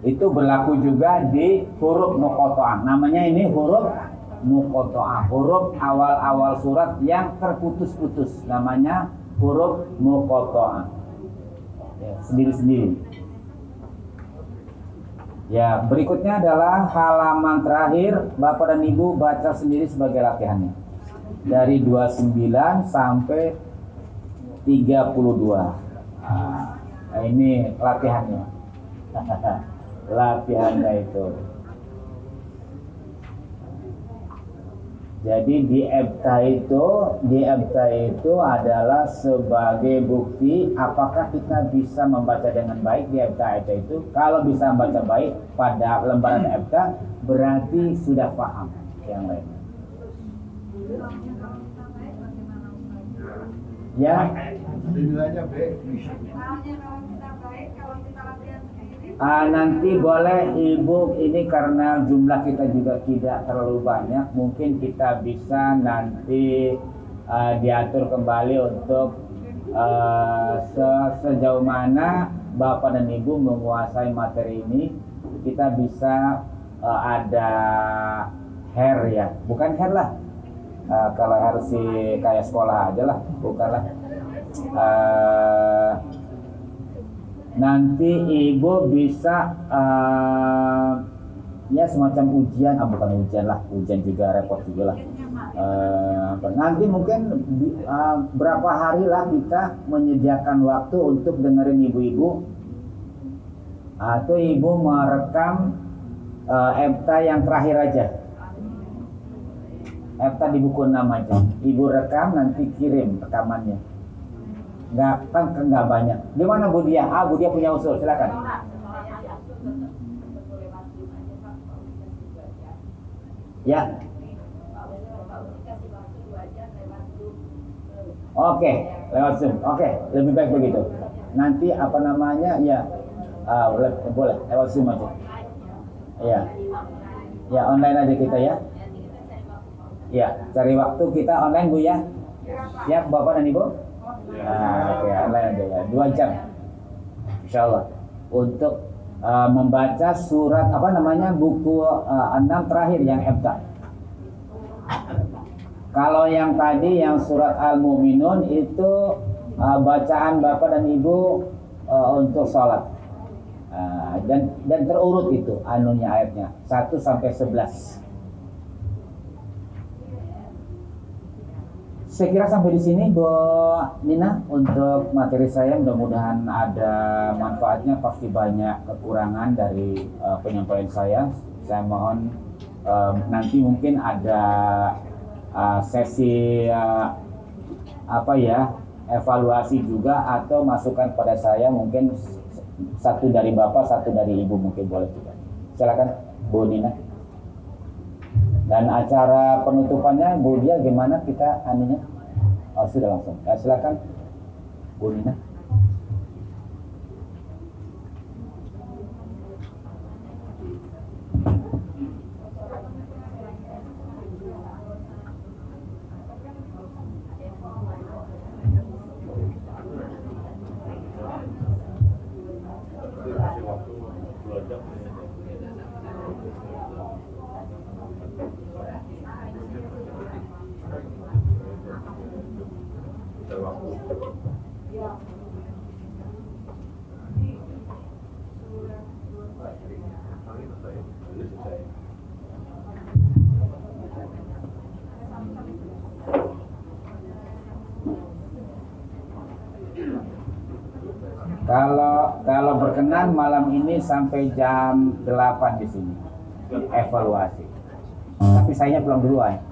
Speaker 1: Itu berlaku juga di huruf muqatta'ah. Namanya ini huruf muqatta'ah. Huruf awal-awal surat yang terputus-putus. Namanya huruf muqatta'ah. Ya, sendiri-sendiri. Ya, berikutnya adalah halaman terakhir. Bapak dan Ibu baca sendiri sebagai latihannya. Dari 29 sampai 32. Nah, ini latihannya. Latihannya itu. Jadi di EBTA itu adalah sebagai bukti apakah kita bisa membaca dengan baik di EBTA itu. Kalau bisa membaca baik pada lembaran EBTA berarti sudah paham yang lainnya. Ya.
Speaker 6: Nilainya B.
Speaker 1: Nanti boleh Ibu, ini karena jumlah kita juga tidak terlalu banyak, mungkin kita bisa nanti diatur kembali untuk sejauh mana Bapak dan Ibu menguasai materi ini. Kita bisa ada hair ya, bukan hair lah. Kalau harus sih kayak sekolah aja lah, bukanlah. Nanti Ibu bisa ya semacam ujian, bukan ujian lah, ujian juga repot juga lah. Nanti mungkin berapa hari lah kita menyediakan waktu untuk dengerin ibu-ibu, atau Ibu merekam EBTA yang terakhir aja. EBTA di buku 6 aja. Ibu rekam, nanti kirim rekamannya. Nggak banyak. Gimana Bu Dia? Bu Dia punya usul, silakan. Ya. Oke, lewat Zoom. Oke, lebih baik begitu. Nanti apa namanya? Ya, boleh lewat Zoom aja. Ya. Ya, online aja kita ya. Ya, cari waktu kita online Bu ya. Siap Bapak dan Ibu? Oke, online aja ya. 2 jam. Insyaallah. Untuk membaca surat buku 6 terakhir yang EBTA. Kalau yang tadi yang surat Al-Mu'minun itu bacaan Bapak dan Ibu untuk sholat. Dan terurut itu ayatnya 1 sampai 11. Saya kira sampai di sini Bu Nina untuk materi saya, mudah-mudahan ada manfaatnya. Pasti banyak kekurangan dari penyampaian saya. Saya mohon nanti mungkin ada sesi evaluasi juga, atau masukan pada saya, mungkin satu dari Bapak, satu dari Ibu mungkin boleh juga. Silakan Bu Nina. Dan acara penutupannya Bu Dia gimana kita anunya? Oh, sudah langsung. Ya, silakan Bu Nina.
Speaker 4: Kasih waktu 2 jam.
Speaker 1: Kalau berkenan malam ini sampai jam 8 di sini evaluasi. Tapi saya pulang duluan.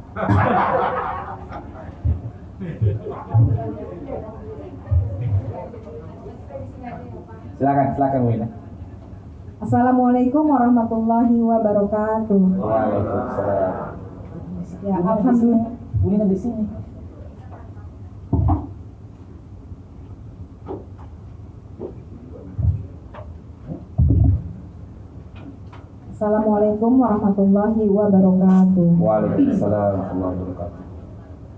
Speaker 1: Silakan Wina.
Speaker 8: Assalamualaikum warahmatullahi wabarakatuh.
Speaker 1: Waalaikumsalam.
Speaker 8: Ya, alhamdulillah.
Speaker 1: Wina di sini.
Speaker 8: Assalamualaikum warahmatullahi wabarakatuh.
Speaker 1: Waalaikumsalam warahmatullahi wabarakatuh.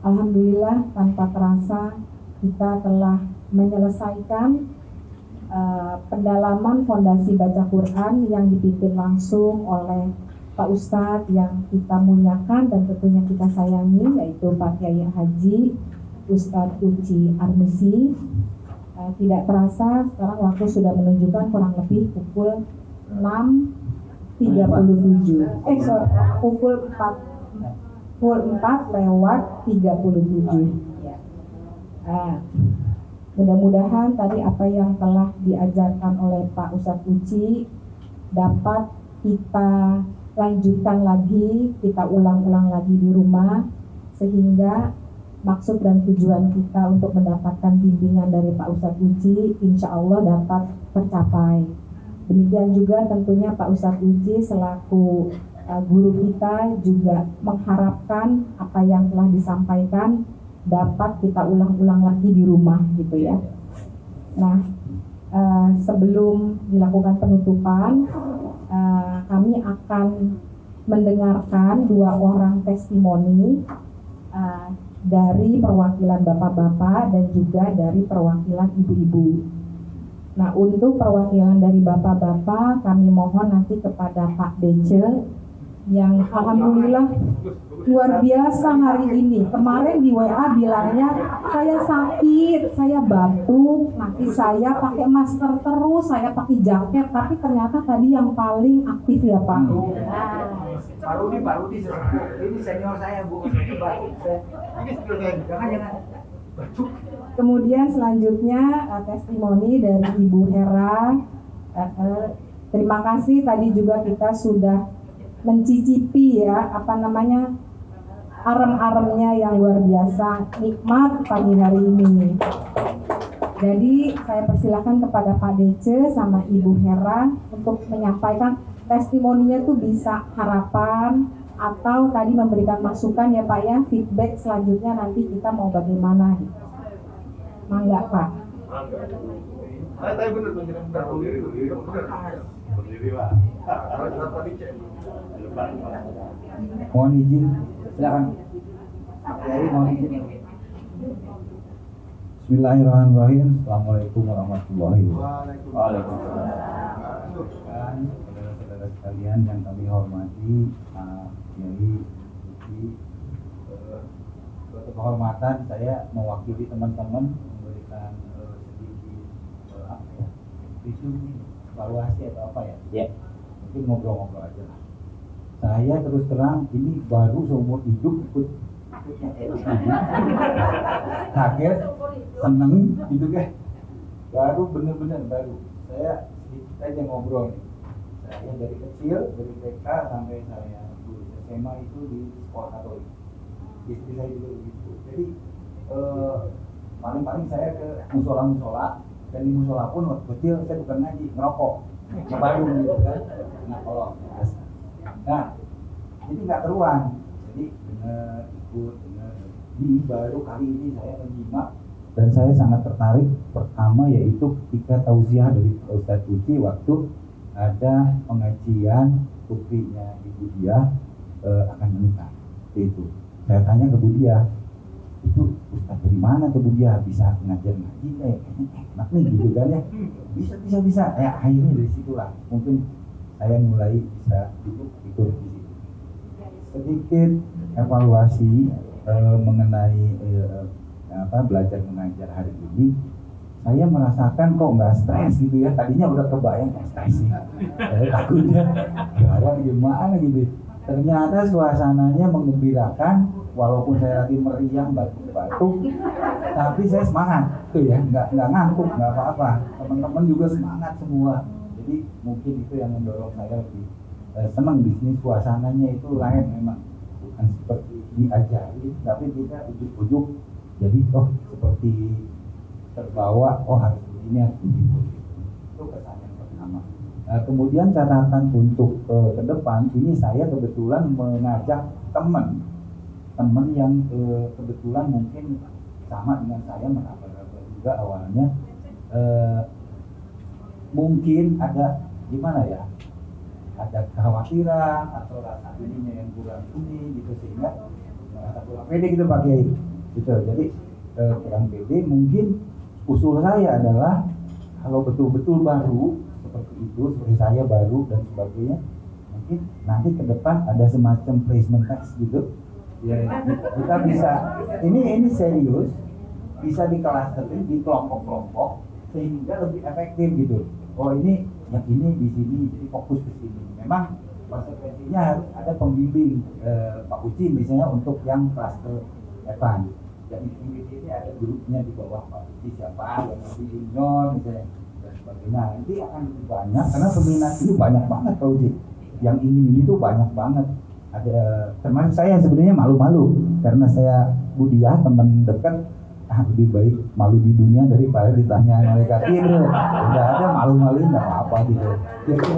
Speaker 8: Alhamdulillah, tanpa terasa kita telah menyelesaikan pendalaman fondasi baca Quran yang dipimpin langsung oleh Pak Ustadz yang kita muliakan dan tentunya kita sayangi, yaitu Pak Kiai Haji Ustadz Uci Armisi. Tidak terasa sekarang waktu sudah menunjukkan kurang lebih pukul 6.37. Pukul 4:37. Mudah-mudahan tadi apa yang telah diajarkan oleh Pak Ustadz Uci dapat kita lanjutkan lagi, kita ulang-ulang lagi di rumah, sehingga maksud dan tujuan kita untuk mendapatkan bimbingan dari Pak Ustadz Uci insya Allah dapat tercapai. Demikian juga tentunya Pak Ustadz Uci selaku guru kita juga mengharapkan apa yang telah disampaikan dapat kita ulang-ulang lagi di rumah gitu ya. Nah, sebelum dilakukan penutupan, kami akan mendengarkan 2 orang testimoni dari perwakilan bapak-bapak dan juga dari perwakilan ibu-ibu. Nah, untuk perwakilan dari bapak-bapak kami mohon nanti kepada Pak Dece yang alhamdulillah luar biasa hari ini. Kemarin di WA bilangnya saya sakit, saya batuk, nanti saya pakai masker terus, saya pakai jaket, tapi ternyata tadi yang paling aktif ya Pak.
Speaker 5: Pak Rudi ini senior saya Bu. Ini jangan batuk.
Speaker 8: Kemudian selanjutnya testimoni dari Ibu Hera. Terima kasih tadi juga kita sudah mencicipi ya arem-aremnya yang luar biasa nikmat pagi hari ini. Jadi saya persilakan kepada Pak Dece sama Ibu Hera untuk menyampaikan testimoninya tuh bisa harapan atau tadi memberikan masukan ya Pak ya, feedback selanjutnya nanti kita mau bagaimana. Mangga Pak.
Speaker 6: Saya bener berdiri Pak.
Speaker 1: Mohon izin, silakan. Mohon izin.
Speaker 9: Bismillahirrahmanirrahim. Assalamualaikum warahmatullahi wabarakatuh.
Speaker 1: Waalaikumsalam.
Speaker 9: Saudara-saudara sekalian yang kami hormati, Kiai Uci, suatu kehormatan saya mewakili teman-teman memberikan sedikit review evaluasi atau apa ya?
Speaker 1: Ya.
Speaker 9: Mungkin ngobrol-ngobrol aja lah. Saya terus terang ini baru seumur hidup ikutnya kaget, seneng gitu kan. Baru bener-bener baru. Saya sedikit aja ngobrol nih. Saya dari kecil, dari TK sampai saya lulus SMA itu di sekolah Katolik. Istri saya juga begitu. Jadi paling-paling saya ke musola-musola, dan di musola pun waktu kecil saya bukan ngaji, ngerokok, ngebayung gitu kan, nah kolok. Nah, jadi nggak keruan. Jadi benar ikut, benar. Ini baru kali ini saya menyimak dan saya sangat tertarik. Pertama yaitu ketika tausiah dari Ustadz Uci waktu ada pengajian putrinya Ibu Diah akan menikah. Itu saya tanya ke Bu Diah, itu Ustadz dari mana tuh Bu Diah bisa ngajar ngaji kayaknya enak nih gitu kan ya. Bisa. Ya akhirnya dari situlah mungkin saya mulai bisa ikut di situ. Sedikit evaluasi mengenai belajar mengajar hari ini, saya merasakan kok nggak stres gitu ya. Tadinya udah kebayang stres sih, saya takutnya gawat gimana gitu. Ternyata suasananya menggembirakan, walaupun saya lagi meriang batuk-batuk, tapi saya semangat tuh ya, nggak ngantuk, nggak apa-apa. Teman-teman juga semangat semua. Jadi mungkin itu yang mendorong saya lebih senang di sini. Suasananya itu lain memang, bukan seperti diajari, tapi kita ujuk-ujuk. Jadi seperti terbawa, harus begini, harus begitu. Itu kesan yang pertama. Kemudian catatan untuk ke depan, ini saya kebetulan mengajak teman yang kebetulan mungkin sama dengan saya, meraba-raba juga awalnya. Mungkin ada gimana ya, ada kekhawatiran atau rasa ininya yang kurang ini gitu, sehingga merasa kurang pede gitu Pak Kiai gitu. Jadi kurang pede. Mungkin usul saya adalah kalau betul-betul baru seperti itu, seperti saya baru dan sebagainya, mungkin nanti ke depan ada semacam placement test gitu ya, kita bisa ini serius, bisa dikelasterin di kelompok-kelompok sehingga lebih efektif gitu. Ini yang ini di sini, jadi fokus ke sini. Memang konsekuensinya harus ada pembimbing Pak Uci misalnya untuk yang klaster advance. Jadi ini ada grupnya di bawah Pak Uci, siapa yang lebih junior misalnya dan sebagainya. Nanti akan lebih banyak karena peminat itu banyak banget Pak Uci. Yang ini tuh banyak banget. Ada teman saya sebenarnya malu-malu karena saya Budiah, teman dekat. Lebih baik malu di dunia daripada ditanya malaikat itu. Udah ada malu-maluin nggak apa-apa gitu. Jadi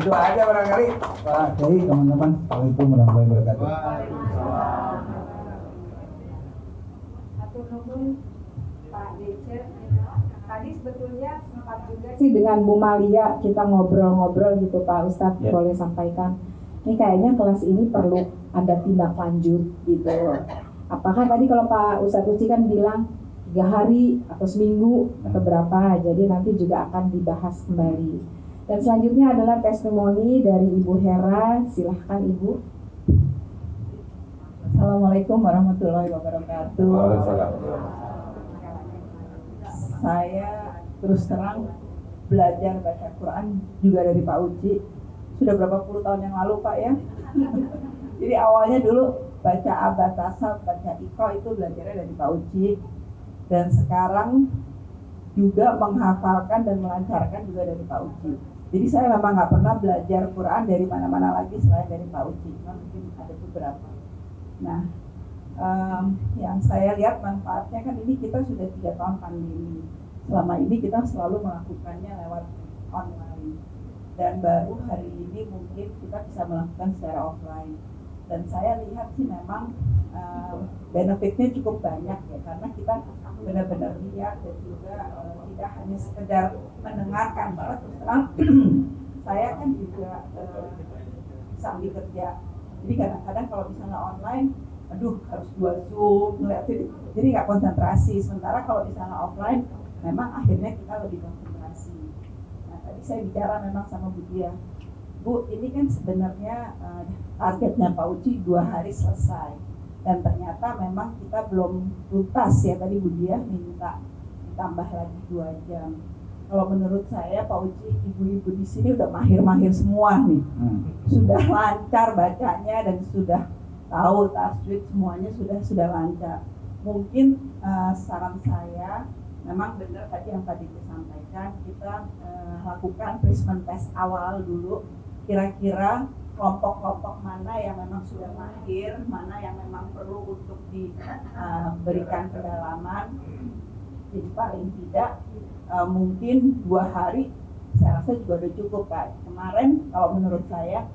Speaker 9: itu aja barangkali Pak Kiai, teman-teman. Assalamualaikum warahmatullahi wabarakatuh.
Speaker 10: Atur nuhun Pak Dece. Tadi sebetulnya sempat juga
Speaker 8: sih dengan Bu Malia kita ngobrol-ngobrol gitu Pak Ustadz,
Speaker 9: Ya.
Speaker 8: boleh sampaikan. Ini kayaknya kelas ini perlu ada tindak lanjut gitu. Apakah tadi kalau Pak Ustadz Uci kan bilang 3 hari atau seminggu atau berapa, jadi nanti juga akan dibahas kembali. Dan selanjutnya adalah testimoni dari Ibu Hera, silahkan Ibu.
Speaker 3: Assalamualaikum warahmatullahi wabarakatuh.
Speaker 9: Waalaikumsalam.
Speaker 3: Saya terus terang belajar baca Quran juga dari Pak Uci. Sudah berapa puluh tahun yang lalu Pak ya. Jadi awalnya dulu baca Abatasab, baca Iqra itu belajarnya dari Pak Uci. Dan sekarang juga menghafalkan dan melancarkan juga dari Pak Uci. Jadi saya memang nggak pernah belajar Quran dari mana-mana lagi selain dari Pak Uci. Mungkin ada beberapa. Nah, yang saya lihat manfaatnya kan ini kita sudah 3 tahun pandemi. Selama ini kita selalu melakukannya lewat online. Dan baru hari ini mungkin kita bisa melakukan secara offline. Dan saya lihat sih memang benefitnya cukup banyak ya, karena kita benar-benar lihat dan juga tidak hanya sekedar mendengarkan. Malah terus terang saya kan juga sambil kerja, jadi kadang-kadang kalau misalnya online, aduh harus 2 Zoom ngeliatin, jadi nggak konsentrasi. Sementara kalau misalnya offline, memang akhirnya kita lebih konsentrasi. Nah tadi saya bicara memang sama Bu Dia, Bu, ini kan sebenarnya targetnya Pak Uci 2 hari selesai. Dan ternyata memang kita belum tuntas ya, tadi Bu Dia minta ditambah lagi 2 jam. Kalau menurut saya Pak Uci, ibu-ibu di sini udah mahir-mahir semua nih. Sudah lancar bacanya dan sudah tahu tajwid, semuanya sudah lancar. Mungkin saran saya memang benar tadi yang tadi disampaikan, kita lakukan placement test awal dulu. Kira-kira kelompok-kelompok mana yang memang sudah mahir, mana yang memang perlu untuk diberikan pendalaman. Jadi paling tidak mungkin 2 hari saya rasa juga udah cukup Pak. Kemarin kalau menurut saya,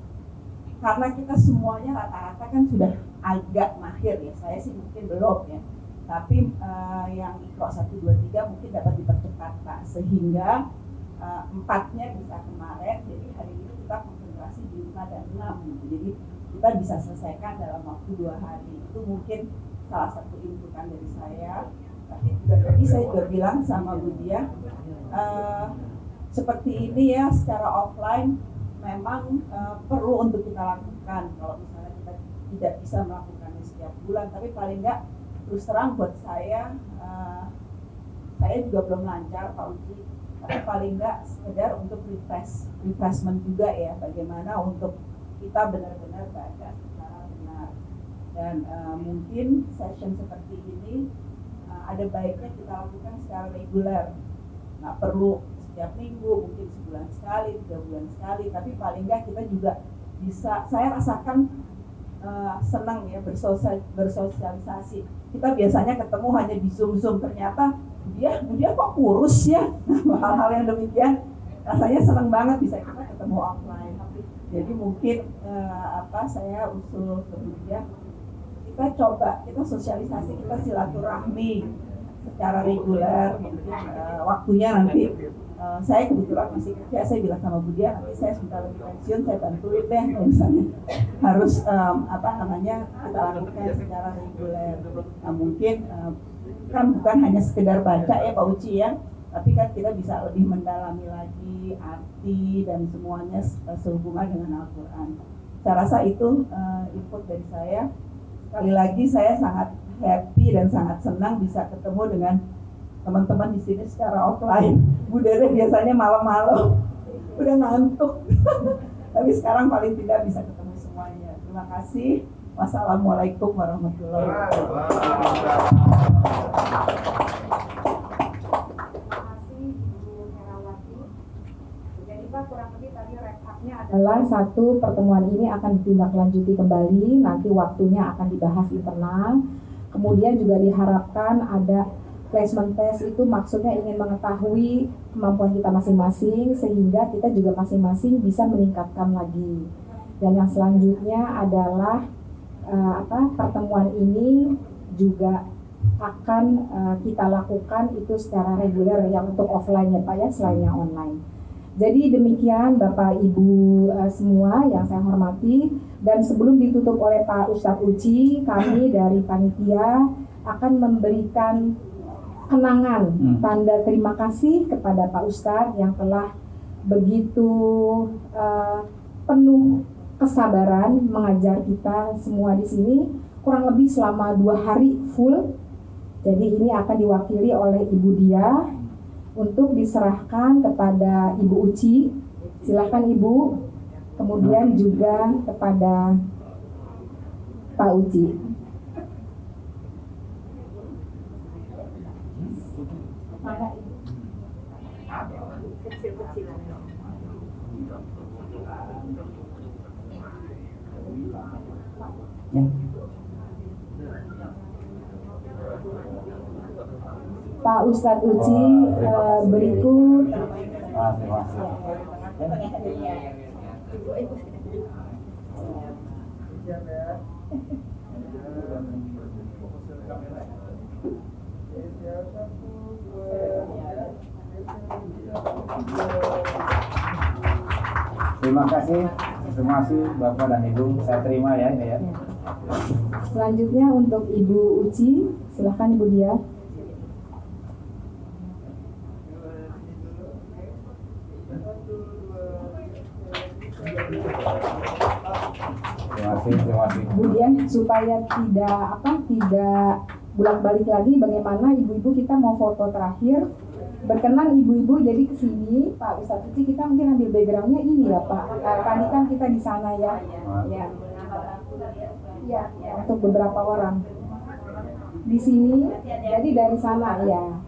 Speaker 3: karena kita semuanya rata-rata kan sudah agak mahir ya, saya sih mungkin belum ya. Tapi yang Iqra 1, 2, 3 mungkin dapat dipercepat Pak, sehingga 4-nya bisa kemarin, jadi hari ini kita konsentrasi di 5 dan 6 gitu. Jadi kita bisa selesaikan dalam waktu 2 hari. Itu mungkin salah satu inputan dari saya. Tapi juga tadi saya juga bilang sama Bu Dia, seperti ini ya secara offline memang perlu untuk kita lakukan. Kalau misalnya kita tidak bisa melakukannya setiap bulan, tapi paling enggak terus terang buat saya juga belum lancar Pak Uci, tapi paling nggak sekedar untuk refreshment juga ya, bagaimana untuk kita benar-benar baca secara benar. Dan mungkin session seperti ini ada baiknya kita lakukan secara reguler, nggak perlu setiap minggu, mungkin sebulan sekali, 3 bulan sekali, tapi paling nggak kita juga bisa, saya rasakan senang ya bersosialisasi. Kita biasanya ketemu hanya di Zoom, ternyata dia kok kurus ya. Hal-hal yang demikian rasanya senang banget bisa kita ketemu offline. Jadi mungkin saya usul ke Budia, kita sosialisasi, kita silaturahmi secara reguler, mungkin waktunya nanti saya kebetulan masih kerja, saya bilang sama Budia nanti saya sebentar lagi pensiun, saya bantuin deh kalau misalnya harus kita lakukan secara reguler. Nah, mungkin kan bukan hanya sekedar baca ya Pak Uci ya, tapi kan kita bisa lebih mendalami lagi arti dan semuanya sehubungan dengan Al-Quran. Saya rasa itu input dari saya. Sekali lagi saya sangat happy dan sangat senang bisa ketemu dengan teman-teman di sini secara offline. Bu Dere biasanya malam-malam udah ngantuk, tapi sekarang paling tidak bisa ketemu semuanya. Terima kasih. Wassalamualaikum warahmatullahi wabarakatuh.
Speaker 10: Terima kasih Ibu Herawati. Jadi Pak, kurang lebih tadi recapnya
Speaker 8: adalah satu, pertemuan ini akan ditindaklanjuti kembali, nanti waktunya akan dibahas internal. Kemudian juga diharapkan ada placement test, itu maksudnya ingin mengetahui kemampuan kita masing-masing sehingga kita juga masing-masing bisa meningkatkan lagi. Dan yang selanjutnya adalah pertemuan ini juga akan kita lakukan itu secara reguler yang untuk offline ya Pak ya, selain yang online. Jadi demikian Bapak Ibu semua yang saya hormati, dan sebelum ditutup oleh Pak Ustadz Uci, kami dari panitia akan memberikan kenangan tanda terima kasih kepada Pak Ustadz yang telah begitu penuh kesabaran mengajar kita semua di sini kurang lebih selama 2 hari full. Jadi ini akan diwakili oleh Ibu Dia untuk diserahkan kepada Ibu Uci. Silakan Ibu. Kemudian juga kepada Pak Uci. Pak Ustadz Uci berikut.
Speaker 1: Terima kasih Bapak dan Ibu, saya terima ya ini ya.
Speaker 8: Selanjutnya untuk Ibu Uci, silahkan Ibu Dia.
Speaker 1: Terima kasih.
Speaker 8: Kemudian supaya tidak bolak-balik lagi, bagaimana ibu-ibu kita mau foto terakhir. Berkenan ibu-ibu jadi kesini Pak Ustadz Uci, kita mungkin ambil backgroundnya ini ya Pak. Tadi kan kita di sana ya. Ya, untuk beberapa orang di sini. Jadi dari sana ya.